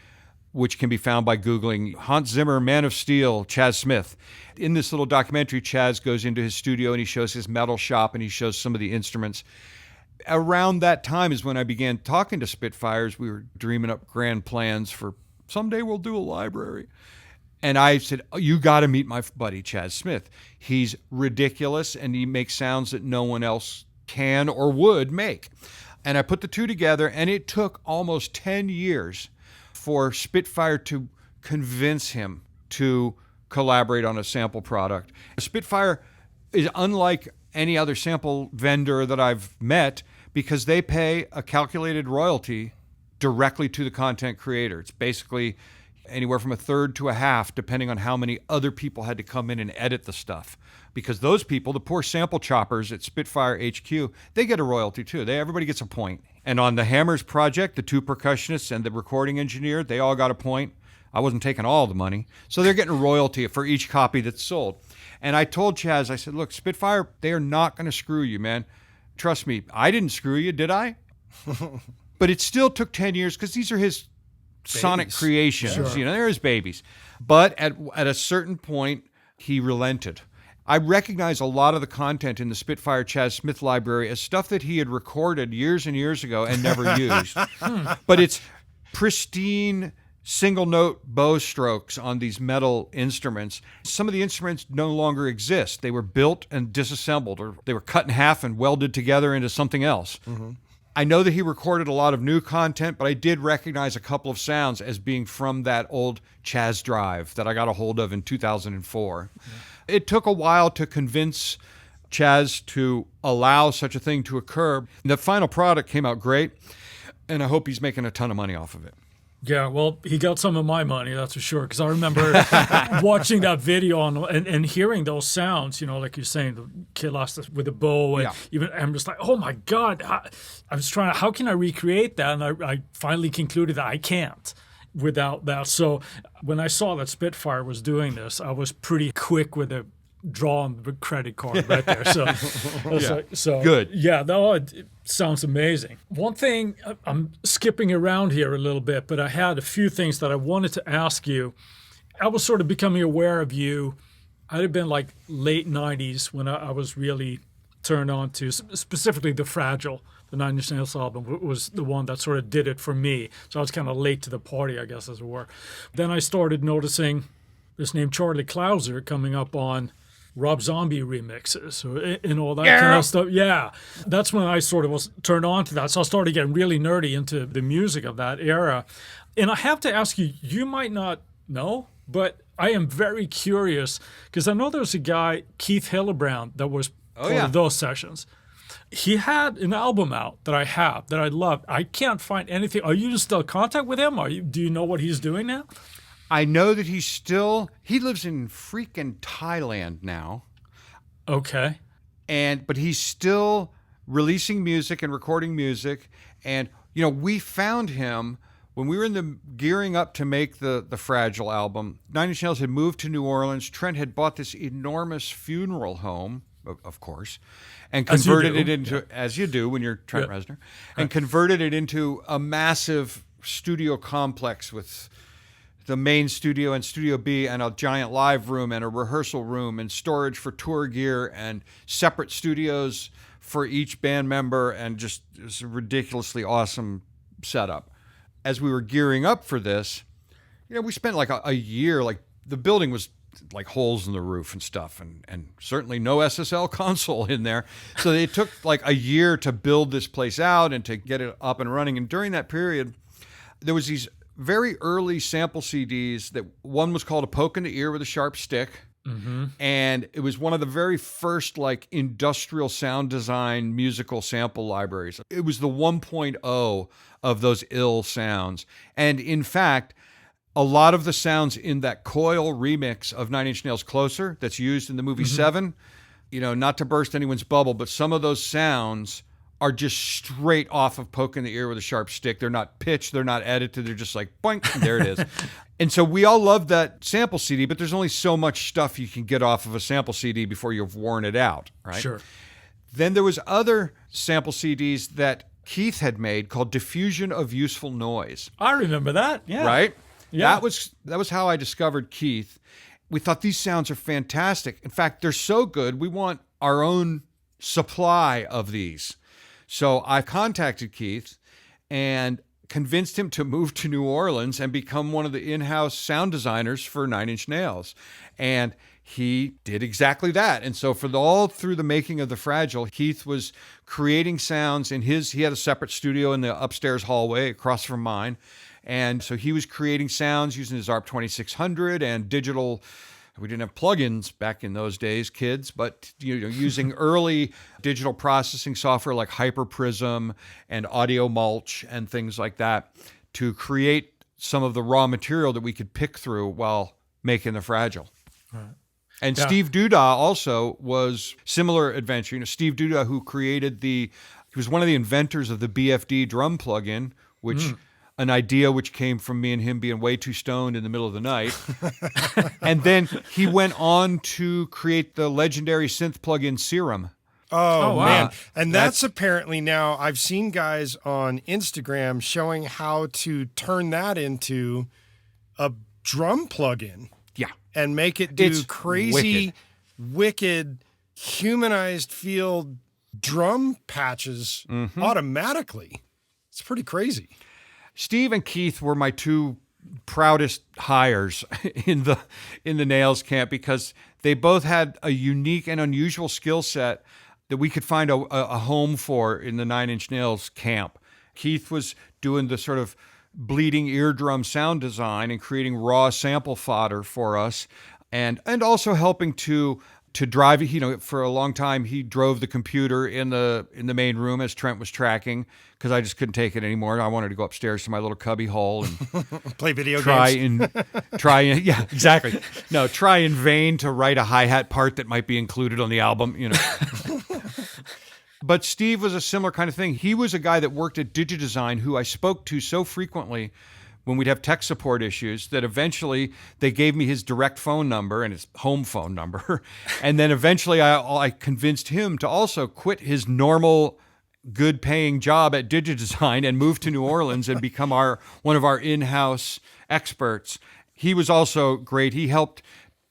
which can be found by Googling Hans Zimmer, Man of Steel, Chaz Smith. In this little documentary, Chaz goes into his studio and he shows his metal shop and he shows some of the instruments. Around that time is when I began talking to Spitfires. We were dreaming up grand plans for someday we'll do a library. And I said, you got to meet my buddy, Chaz Smith. He's ridiculous and he makes sounds that no one else can or would make. And I put the two together and it took almost 10 years for Spitfire to convince him to collaborate on a sample product. Spitfire is unlike any other sample vendor that I've met because they pay a calculated royalty directly to the content creator. It's basically anywhere from a third to a half, depending on how many other people had to come in and edit the stuff. Because those people, the poor sample choppers at Spitfire HQ, they get a royalty too. Everybody gets a point. And on the Hammers project, the 2 percussionists and the recording engineer, they all got a point. I wasn't taking all the money. So they're getting a royalty for each copy that's sold. And I told Chaz, I said, look, Spitfire, they are not going to screw you, man. Trust me, I didn't screw you, did I? But it still took 10 years because these are his sonic creations. Sure. They're his babies. But at a certain point, he relented. I recognize a lot of the content in the Spitfire Chaz Smith library as stuff that he had recorded years and years ago and never used. But it's pristine single note bow strokes on these metal instruments. Some of the instruments no longer exist. They were built and disassembled, or they were cut in half and welded together into something else. Mm-hmm. I know that he recorded a lot of new content, but I did recognize a couple of sounds as being from that old Chaz drive that I got a hold of in 2004. Yeah. It took a while to convince Chaz to allow such a thing to occur. The final product came out great, and I hope he's making a ton of money off of it. Yeah, well, he got some of my money, that's for sure, because I remember watching that video and hearing those sounds, like you're saying, the kid lost with a bow, and even I'm just like, oh my God, I was trying, how can I recreate that? And I finally concluded that I can't without that. So when I saw that Spitfire was doing this, I was pretty quick with a draw on the credit card right there. So good. Yeah, no, it sounds amazing. One thing, I'm skipping around here a little bit, but I had a few things that I wanted to ask you. I was sort of becoming aware of you. I'd have been like late 90s when I was really turned on to specifically the Fragile. The 9 Inch Nails album was the one that sort of did it for me. So I was kind of late to the party, I guess, as it were. Then I started noticing this name Charlie Clouser coming up on Rob Zombie remixes and all that kind of stuff. Yeah, that's when I sort of was turned on to that. So I started getting really nerdy into the music of that era. And I have to ask you, you might not know, but I am very curious because I know there's a guy, Keith Hillebrand, that was part of those sessions. He had an album out that I love. I can't find anything. Are you still in contact with him? Do you know what he's doing now? I know that he lives in freaking Thailand now. Okay. But he's still releasing music and recording music. And, we found him when we were gearing up to make the Fragile album. 9 Inch Nails had moved to New Orleans. Trent had bought this enormous funeral home, of course, and converted it into, as you do when you're Trent Reznor, and converted it into a massive studio complex with the main studio and Studio B and a giant live room and a rehearsal room and storage for tour gear and separate studios for each band member, and just it was a ridiculously awesome setup. As we were gearing up for this, we spent like a year, like the building was like holes in the roof and stuff, and certainly no SSL console in there. So it took like a year to build this place out and to get it up and running. And during that period, there was these very early sample CDs that one was called A Poke in the Ear with a Sharp Stick. Mm-hmm. And it was one of the very first like industrial sound design musical sample libraries. It was the 1.0 of those ill sounds. And in fact, a lot of the sounds in that Coil remix of Nine Inch Nails' Closer that's used in the movie Seven, not to burst anyone's bubble, but some of those sounds are just straight off of Poke in the Ear with a Sharp Stick. They're not pitched, they're not edited, they're just like boink, and there it is. And so we all love that sample CD, but there's only so much stuff you can get off of a sample CD before you've worn it out, right? Sure. Then there was other sample CDs that Keith had made called Diffusion of Useful Noise. I remember that. Yeah. Right? Yeah. That was how I discovered Keith. We thought these sounds are fantastic. In fact, they're so good, we want our own supply of these. So I contacted Keith and convinced him to move to New Orleans and become one of the in-house sound designers for Nine Inch Nails. And he did exactly that. And so all through the making of The Fragile, Keith was creating sounds in he had a separate studio in the upstairs hallway across from mine. And so he was creating sounds using his ARP 2600 and digital. We didn't have plugins back in those days, kids, but using early digital processing software like Hyperprism and Audio Mulch and things like that to create some of the raw material that we could pick through while making The Fragile. Right. And yeah. Steve Duda also was similar adventure. Steve Duda, who created he was one of the inventors of the BFD drum plugin, which an idea which came from me and him being way too stoned in the middle of the night. And then he went on to create the legendary synth plugin Serum. Oh, wow. Man. And that's apparently now, I've seen guys on Instagram showing how to turn that into a drum plugin. Yeah. And make it do crazy, wicked, humanized field drum patches automatically. It's pretty crazy. Steve and Keith were my two proudest hires in the Nails camp because they both had a unique and unusual skill set that we could find a home for in the Nine Inch Nails camp. Keith was doing the sort of bleeding eardrum sound design and creating raw sample fodder for us, and also helping to drive. For a long time he drove the computer in the main room as Trent was tracking, because I just couldn't take it anymore. I wanted to go upstairs to my little cubby hole and play video games. Try in vain to write a hi-hat part that might be included on the album. But Steve was a similar kind of thing. He was a guy that worked at DigiDesign who I spoke to so frequently when we'd have tech support issues that eventually they gave me his direct phone number and his home phone number. And then eventually I convinced him to also quit his normal good paying job at DigiDesign and move to New Orleans and become one of our in-house experts. He was also great. He helped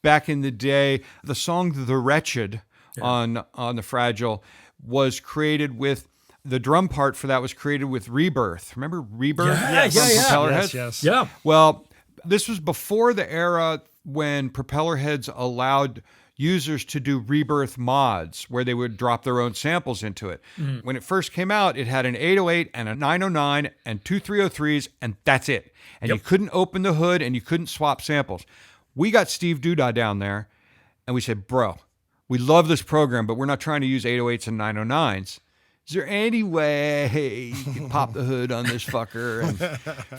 back in the day. The song The Wretched on The Fragile was created with, the drum part for that was created with Rebirth. Remember Rebirth? Propellerheads? Yes. Yeah. Well, this was before the era when Propellerheads allowed users to do Rebirth mods where they would drop their own samples into it. When it first came out, it had an 808 and a 909 and two 303s, and that's it. And you couldn't open the hood and you couldn't swap samples. We got Steve Duda down there and we said, bro, we love this program, but we're not trying to use 808s and 909s. Is there any way you can pop the hood on this fucker and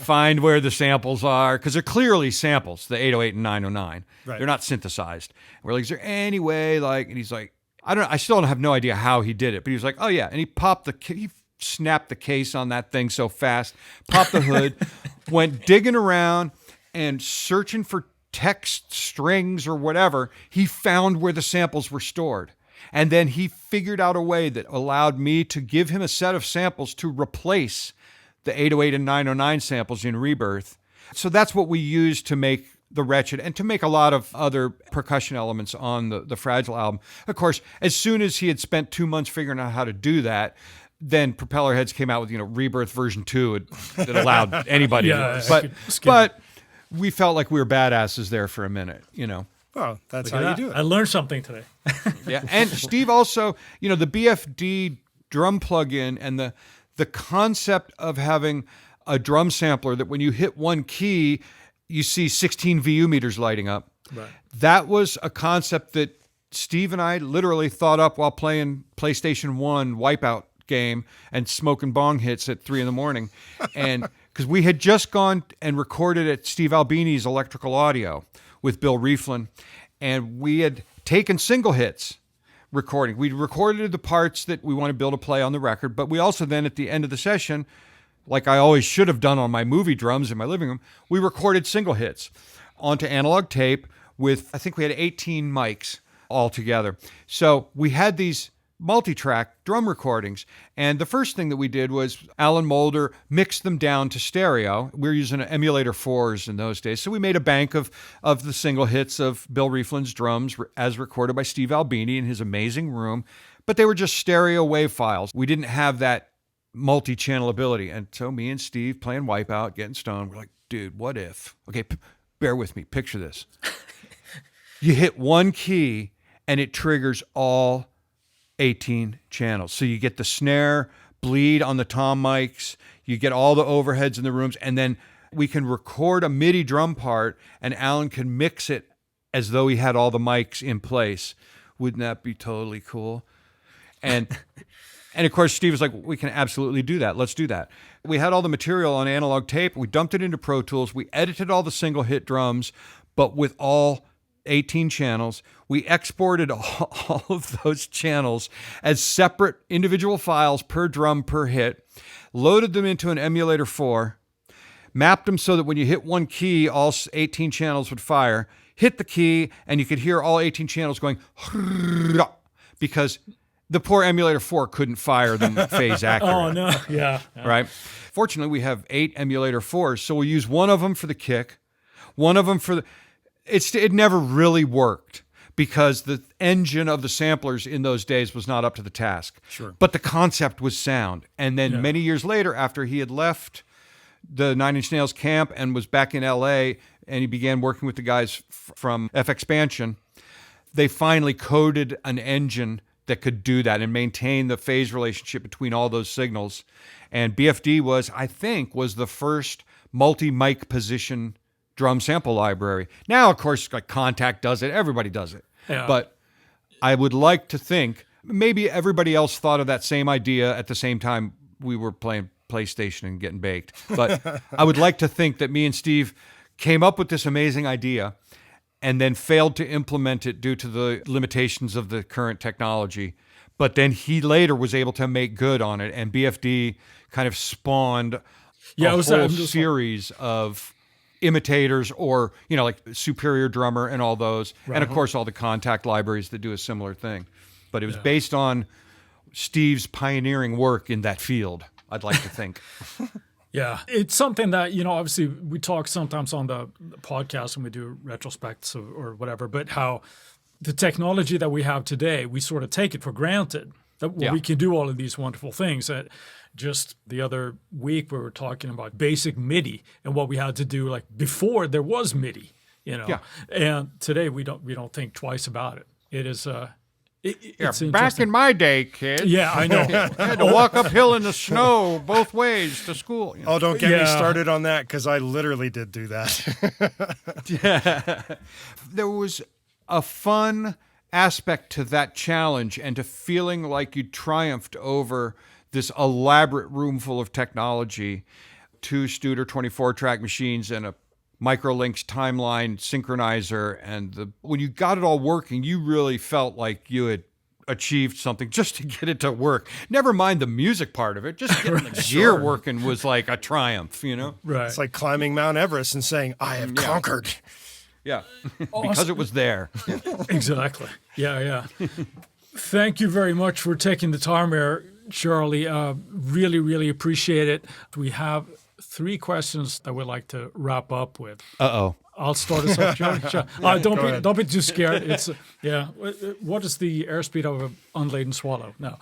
find where the samples are? Because they're clearly samples, the 808 and 909. Right. They're not synthesized. We're like, is there any way, and he's like, I still have no idea how he did it, but he was like, oh yeah. And he snapped the case on that thing so fast, popped the hood, went digging around and searching for text strings or whatever. He found where the samples were stored. And then he figured out a way that allowed me to give him a set of samples to replace the 808 and 909 samples in Rebirth. So that's what we used to make the Wretched and to make a lot of other percussion elements on the Fragile album. Of course, as soon as he had spent 2 months figuring out how to do that, then Propellerheads came out with, Rebirth version 2 that allowed anybody to do it. But we felt like we were badasses there for a minute, Well, that's how you do it. I learned something today. Yeah, and Steve also, the BFD drum plugin and the concept of having a drum sampler that when you hit one key, you see 16 VU meters lighting up. Right. That was a concept that Steve and I literally thought up while playing PlayStation 1 Wipeout game and smoking bong hits at 3 a.m. And because we had just gone and recorded at Steve Albini's Electrical Audio with Bill Rieflin, and we had taken single hits recording. We recorded the parts that we wanted Bill to play on the record, but we also then at the end of the session, like I always should have done on my movie drums in my living room, we recorded single hits onto analog tape with, I think we had 18 mics all together. So we had these multi-track drum recordings. And the first thing that we did was Alan Mulder mixed them down to stereo. We were using emulator 4s in those days. So we made a bank of the single hits of Bill Rieflin's drums as recorded by Steve Albini in his amazing room. But they were just stereo wave files. We didn't have that multi-channel ability. And so me and Steve playing Wipeout, getting stoned, we're like, dude, what if? Okay, bear with me. Picture this. You hit one key and it triggers all 18 channels. So you get the snare bleed on the tom mics, you get all the overheads in the rooms, and then we can record a MIDI drum part and Alan can mix it as though he had all the mics in place. Wouldn't that be totally cool? And of course, Steve was like, we can absolutely do that. Let's do that. We had all the material on analog tape. We dumped it into Pro Tools. We edited all the single hit drums, but with all 18 channels. We exported all of those channels as separate individual files per drum per hit, loaded them into an emulator 4, mapped them so that when you hit one key, all 18 channels would fire, hit the key, and you could hear all 18 channels going because the poor emulator 4 couldn't fire them phase accurate. Oh, no. Yeah. Right? Fortunately, we have 8 emulator 4s, so we use one of them for the kick, one of them for the... It never really worked because the engine of the samplers in those days was not up to the task. Sure. But the concept was sound. And then many years later, after he had left the Nine Inch Nails camp and was back in LA, and he began working with the guys from FXpansion, they finally coded an engine that could do that and maintain the phase relationship between all those signals. And BFD was the first multi-mic position drum sample library. Now, of course, like Contact does it. Everybody does it. Yeah. But I would like to think maybe everybody else thought of that same idea at the same time we were playing PlayStation and getting baked. But I would like to think that me and Steve came up with this amazing idea and then failed to implement it due to the limitations of the current technology. But then he later was able to make good on it, and BFD kind of spawned a whole series of imitators or, like Superior Drummer and all those. Right. And of course, all the Contact libraries that do a similar thing. But it was based on Steve's pioneering work in that field, I'd like to think. Yeah, it's something that, obviously we talk sometimes on the podcast when we do retrospects or whatever, but how the technology that we have today, we sort of take it for granted that we can do all of these wonderful things. Just the other week, we were talking about basic MIDI and what we had to do like before there was MIDI, and today we don't think twice about it. It is, it's back in my day, kid. Yeah, I know. I had to walk uphill in the snow both ways to school. Oh, don't get me started on that because I literally did do that. Yeah. There was a fun aspect to that challenge and to feeling like you triumphed over this elaborate room full of technology, 2 Studer 24-track machines and a Microlinks timeline synchronizer. And when you got it all working, you really felt like you had achieved something just to get it to work. Never mind the music part of it. Just getting the gear working was like a triumph, Right. It's like climbing Mount Everest and saying, I have conquered. Yeah, because it was there. Exactly. Yeah. Thank you very much for taking the time here. Charlie. Really, really appreciate it. We have 3 questions that we'd like to wrap up with. Uh-oh. I'll start us off, Jody. Don't be too scared. It's What is the airspeed of an unladen swallow? No.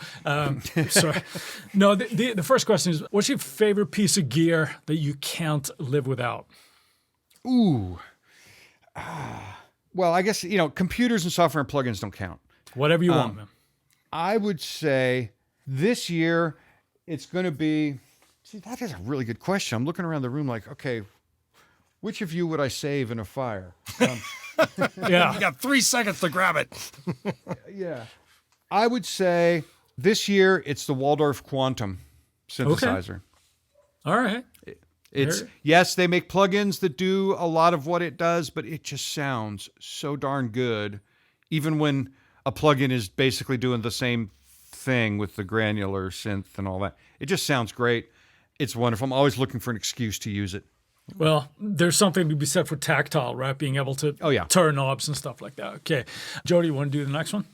Sorry. No. The first question is: what's your favorite piece of gear that you can't live without? Ooh. Well, I guess computers and software and plugins don't count. Whatever you want, man. I would say this year it's going to be. See, that is a really good question. I'm looking around the room like, okay, which of you would I save in a fire? Yeah. You got 3 seconds to grab it. Yeah. I would say this year it's the Waldorf Quantum synthesizer. All right. Yes, they make plugins that do a lot of what it does, but it just sounds so darn good, even when a plugin is basically doing the same thing with the granular synth and all that. It just sounds great. It's wonderful. I'm always looking for an excuse to use it. Well, there's something to be said for tactile, right? Being able to turn knobs and stuff like that. Okay. Jody, you want to do the next one?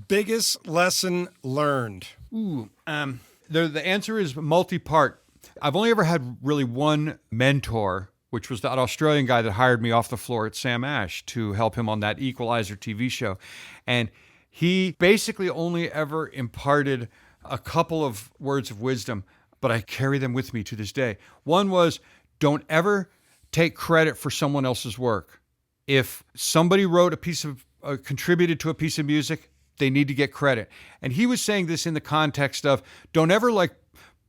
Biggest lesson learned. Ooh, the answer is multi-part. I've only ever had really one mentor, which was that Australian guy that hired me off the floor at Sam Ash to help him on that Equalizer TV show. And he basically only ever imparted a couple of words of wisdom, but I carry them with me to this day. One was, don't ever take credit for someone else's work. If somebody wrote a piece of, contributed to a piece of music, they need to get credit. And he was saying this in the context of, don't ever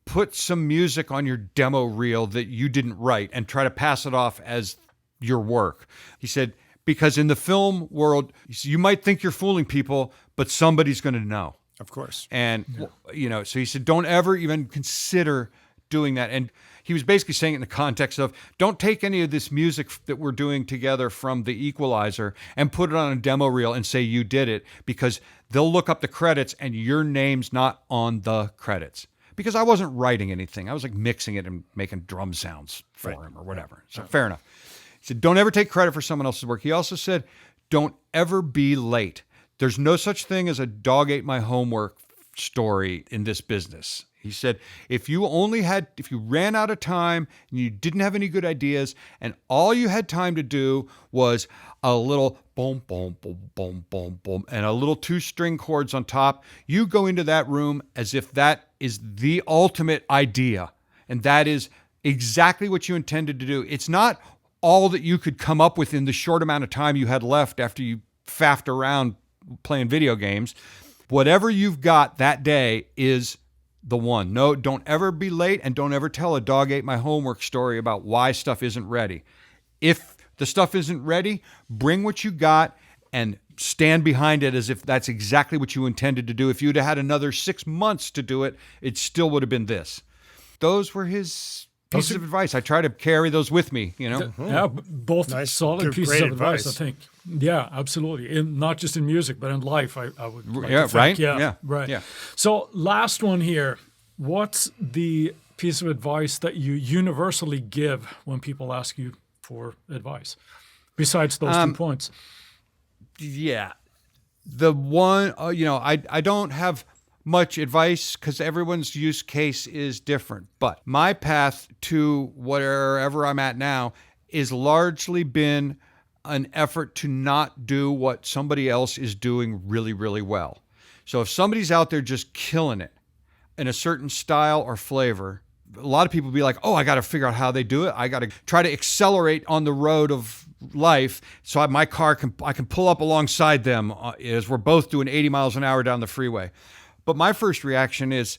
put some music on your demo reel that you didn't write and try to pass it off as your work. He said, because in the film world, you might think you're fooling people, but somebody's going to know. Of course. And, so he said, don't ever even consider doing that. And he was basically saying it in the context of, don't take any of this music that we're doing together from the Equalizer and put it on a demo reel and say you did it, because they'll look up the credits and your name's not on the credits. Because I wasn't writing anything. I was mixing it and making drum sounds for him or whatever. So fair enough. He said, don't ever take credit for someone else's work. He also said, don't ever be late. There's no such thing as a dog ate my homework story in this business. He said, if you ran out of time and you didn't have any good ideas and all you had time to do was a little boom, boom, boom, boom, boom, boom, and a little 2-string chords on top, you go into that room as if that is the ultimate idea. And that is exactly what you intended to do. It's not all that you could come up with in the short amount of time you had left after you faffed around playing video games. Whatever you've got that day is the one. No, don't ever be late, and don't ever tell a dog ate my homework story about why stuff isn't ready. If the stuff isn't ready, bring what you got and stand behind it as if that's exactly what you intended to do. If you'd have had another 6 months to do it, it still would have been this. Those were his pieces of advice. I try to carry those with me, Yeah, both Nice. solid pieces Great of advice, advice. I think. Yeah, absolutely. Not just in music, but in life, I would like Yeah, to think. right? Yeah, Yeah, right. yeah. So last one here. What's the piece of advice that you universally give when people ask you for advice, besides those 2 points? Yeah. The one, I don't have much advice because everyone's use case is different. But my path to wherever I'm at now is largely been an effort to not do what somebody else is doing really, really well. So if somebody's out there just killing it in a certain style or flavor, a lot of people be like, oh, I got to figure out how they do it. I got to try to accelerate on the road of life so I can pull up alongside them as we're both doing 80 miles an hour down the freeway. But my first reaction is,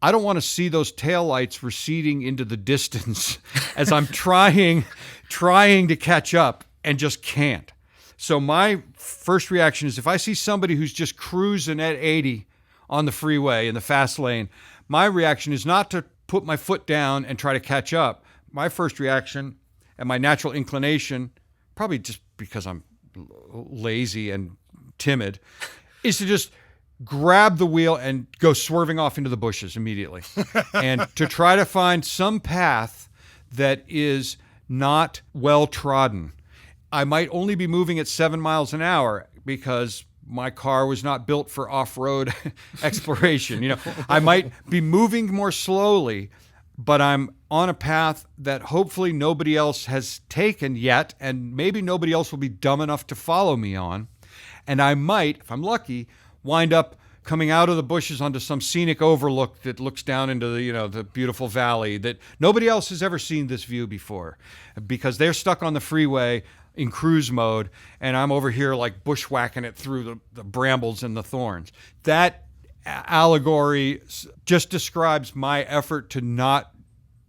I don't want to see those taillights receding into the distance as I'm trying to catch up and just can't. So my first reaction is, if I see somebody who's just cruising at 80 on the freeway in the fast lane, my reaction is not to put my foot down and try to catch up. My first reaction and my natural inclination, probably just because I'm lazy and timid, is to just grab the wheel and go swerving off into the bushes immediately. And to try to find some path that is not well trodden. I might only be moving at 7 miles an hour because my car was not built for off-road exploration. You know, I might be moving more slowly, but I'm on a path that hopefully nobody else has taken yet, and maybe nobody else will be dumb enough to follow me on. And I might, if I'm lucky, wind up coming out of the bushes onto some scenic overlook that looks down into the, the beautiful valley that nobody else has ever seen this view before, because they're stuck on the freeway in cruise mode, and I'm over here like bushwhacking it through the brambles and the thorns. That allegory just describes my effort to not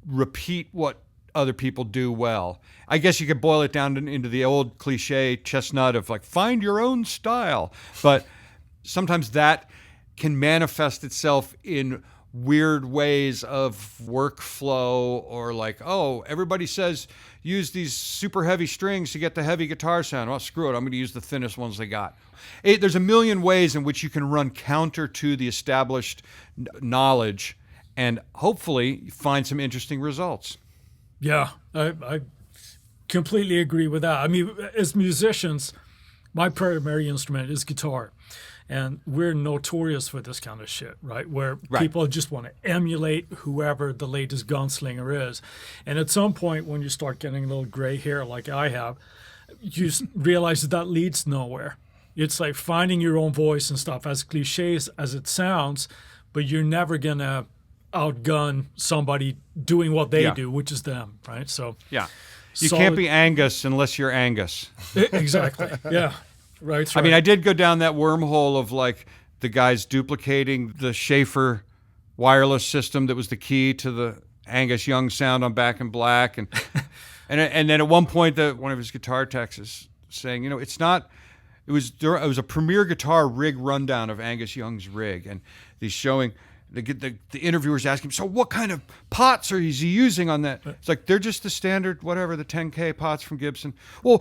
repeat what other people do well. I guess you could boil it down into the old cliche chestnut of like, find your own style. But sometimes that can manifest itself in weird ways of workflow, or like, oh, everybody says use these super heavy strings to get the heavy guitar sound. Well, screw it, I'm going to use the thinnest ones they got. There's a million ways in which you can run counter to the established knowledge and hopefully find some interesting results. Yeah, I completely agree with that. I mean, as musicians, my primary instrument is guitar. And we're notorious for this kind of shit, right? Where people just want to emulate whoever the latest gunslinger is. And at some point, when you start getting a little gray hair like I have, you realize that leads nowhere. It's like finding your own voice and stuff, as cliches as it sounds, but you're never going to outgun somebody doing what they do, which is them, right? So you can't be Angus unless you're Angus. Exactly, yeah. Right. I mean, I did go down that wormhole of like the guys duplicating the Schaefer wireless system that was the key to the Angus Young sound on Back in Black, and then at one point one of his guitar techs is saying, it's not. It was a Premier Guitar rig rundown of Angus Young's rig, and he's showing. The interviewers ask him, so what kind of pots is he using on that? It's like, they're just the standard, whatever, the 10K pots from Gibson. Well,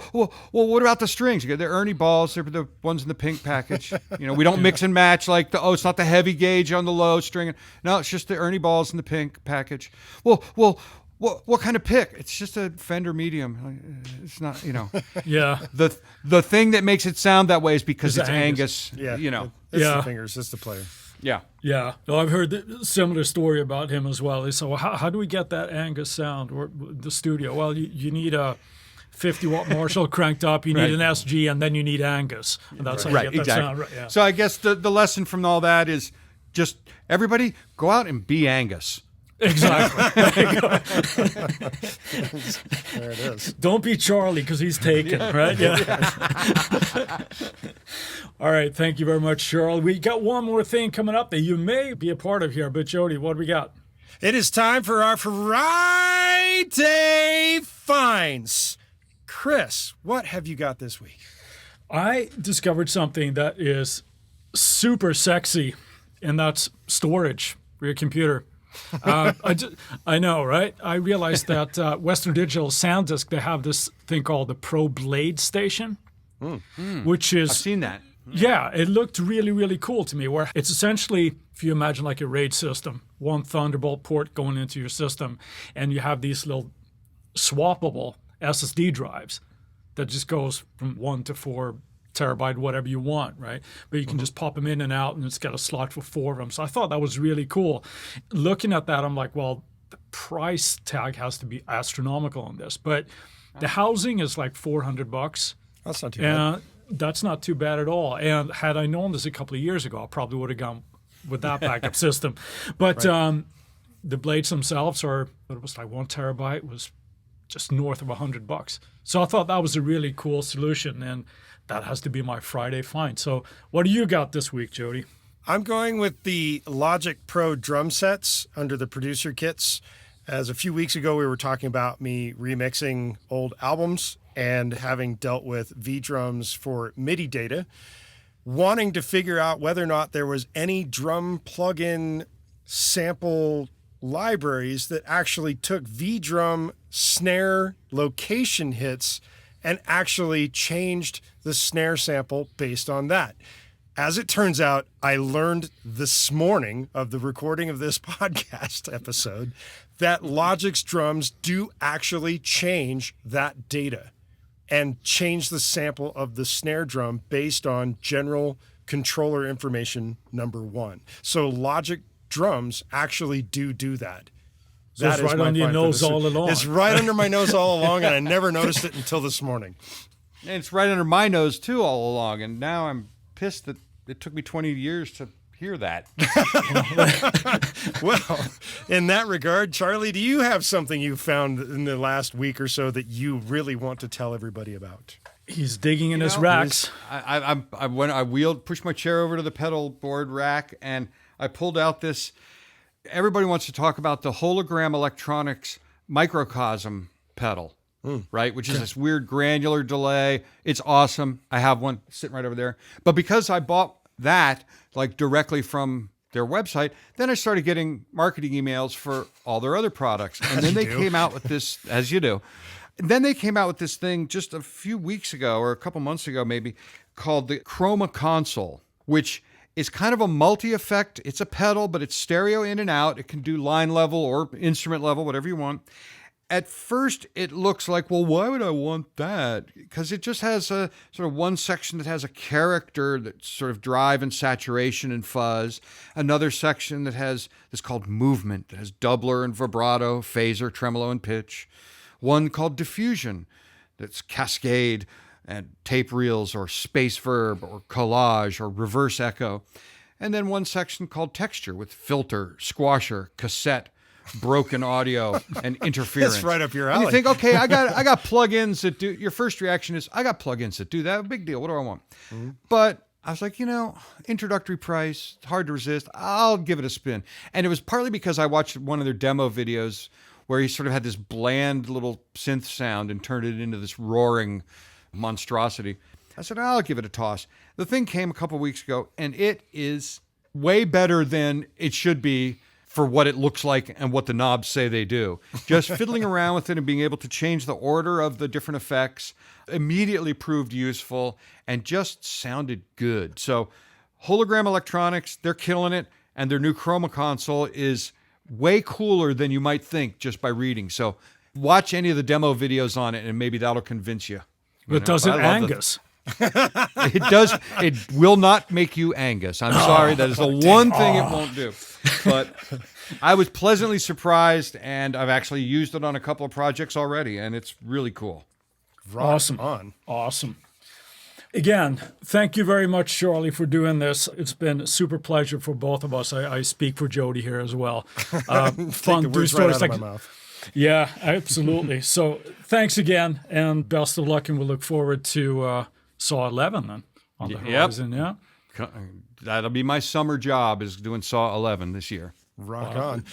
what about the strings? They're Ernie balls. They're the ones in the pink package. We don't mix and match like it's not the heavy gauge on the low string. No, it's just the Ernie balls in the pink package. Well, what kind of pick? It's just a Fender medium. It's not, Yeah. The thing that makes it sound that way is because it's Angus. Yeah. It's the fingers. It's the player. Yeah. Yeah. No, I've heard a similar story about him as well. So how do we get that Angus sound or the studio? Well, you need a 50-watt Marshall cranked up, you need an SG, and then you need Angus. And that's how you get that sound. Right, yeah. So I guess the lesson from all that is just everybody go out and be Angus. Exactly. There it is. Don't be Charlie because he's taken, right? Yeah. All right. Thank you very much, Charlie. We got one more thing coming up that you may be a part of here, but Jody, what do we got? It is time for our Friday finds. Chris, what have you got this week? I discovered something that is super sexy, and that's storage for your computer. I know, right? I realized that Western Digital SoundDisk, they have this thing called the Pro Blade Station, which is... I've seen that. Yeah, it looked really, really cool to me, where it's essentially, if you imagine like a RAID system, one Thunderbolt port going into your system, and you have these little swappable SSD drives that just goes from 1 to 4 terabyte, whatever you want, right? But you can just pop them in and out, and it's got a slot for 4 of them. So I thought that was really cool. Looking at that, I'm like, well, the price tag has to be astronomical on this. But the housing is like $400. That's not too bad. That's not too bad at all. And had I known this a couple of years ago, I probably would have gone with that backup system. But the blades themselves are, it was like 1 terabyte, was just north of $100. So I thought that was a really cool solution, and that has to be my Friday find. So what do you got this week, Jody? I'm going with the Logic Pro drum sets under the producer kits. As a few weeks ago, we were talking about me remixing old albums and having dealt with V-drums for MIDI data, wanting to figure out whether or not there was any drum plugin sample libraries that actually took V-drum snare location hits and actually changed the snare sample based on that. As it turns out, I learned this morning of the recording of this podcast episode that Logic's drums do actually change that data. and change the sample of the snare drum based on general controller information number 1. So Logic drums actually do that. So it's right under your nose all along. It's right under my nose all along, and I never noticed it until this morning. And it's right under my nose, too, all along. And now I'm pissed that it took me 20 years to hear that. Well, in that regard, Charlie, do you have something you found in the last week or so that you really want to tell everybody about? He's digging in his racks. I pushed my chair over to the pedal board rack, and I pulled out this. Everybody wants to talk about the Hologram Electronics Microcosm pedal, right? Which is this weird granular delay. It's awesome. I have one sitting right over there. But because I bought that like directly from their website, then I started getting marketing emails for all their other products. And then they came out with this, as you do. And then they came out with this thing just a few weeks ago, or a couple months ago maybe, called the Chroma Console, which is kind of a multi-effect. It's a pedal, but it's stereo in and out. It can do line level or instrument level, whatever you want. At first, it looks like, well, why would I want that? Because it just has a sort of one section that has a character that's sort of drive and saturation and fuzz. Another section that has this called movement, that has doubler and vibrato, phaser, tremolo, and pitch. One called diffusion, that's cascade and tape reels or space verb or collage or reverse echo. And then one section called texture with filter, squasher, cassette, broken audio, and interference. That's right up your alley. And you think, okay, I got plugins that do. Your first reaction is, I got plugins that do that. Big deal. What do I want? Mm-hmm. But I was like, introductory price, hard to resist. I'll give it a spin. And it was partly because I watched one of their demo videos where he sort of had this bland little synth sound and turned it into this roaring monstrosity. I said, I'll give it a toss. The thing came a couple weeks ago, and it is way better than it should be for what it looks like and what the knobs say they do. Just fiddling around with it and being able to change the order of the different effects immediately proved useful and just sounded good. So Hologram Electronics, they're killing it, and their new Chroma console is way cooler than you might think just by reading. So watch any of the demo videos on it, and maybe that'll convince you. But does it Angus? It does. It will not make you Angus. I'm sorry. That is the one thing it won't do. But I was pleasantly surprised, and I've actually used it on a couple of projects already, and it's really cool. Awesome. Again, thank you very much, Charlie, for doing this. It's been a super pleasure for both of us. I speak for Jody here as well. Fun doing stories right out of my mouth. Yeah, absolutely. So thanks again, and best of luck, and we'll look forward to Saw 11 then on the horizon. Yeah, that'll be my summer job, is doing Saw 11 this year. Rock on.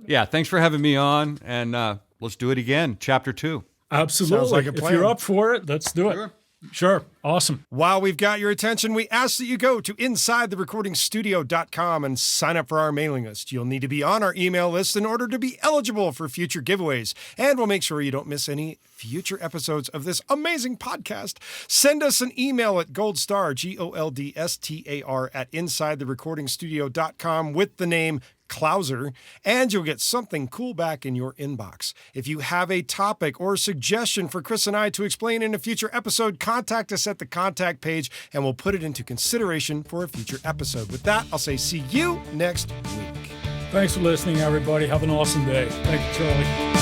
Yeah, thanks for having me on, and let's do it again, Chapter 2. Absolutely. Sounds like a plan. If you're up for it, let's do it. Sure. Awesome. While we've got your attention, we ask that you go to InsideTheRecordingStudio.com and sign up for our mailing list. You'll need to be on our email list in order to be eligible for future giveaways. And we'll make sure you don't miss any future episodes of this amazing podcast. Send us an email at goldstar, GOLDSTAR, at InsideTheRecordingStudio.com with the name Clouser, and you'll get something cool back in your inbox. If you have a topic or suggestion for Chris and I to explain in a future episode, contact us at the contact page, and we'll put it into consideration for a future episode. With that, I'll say see you next week. Thanks for listening, everybody. Have an awesome day. Thank you, Charlie.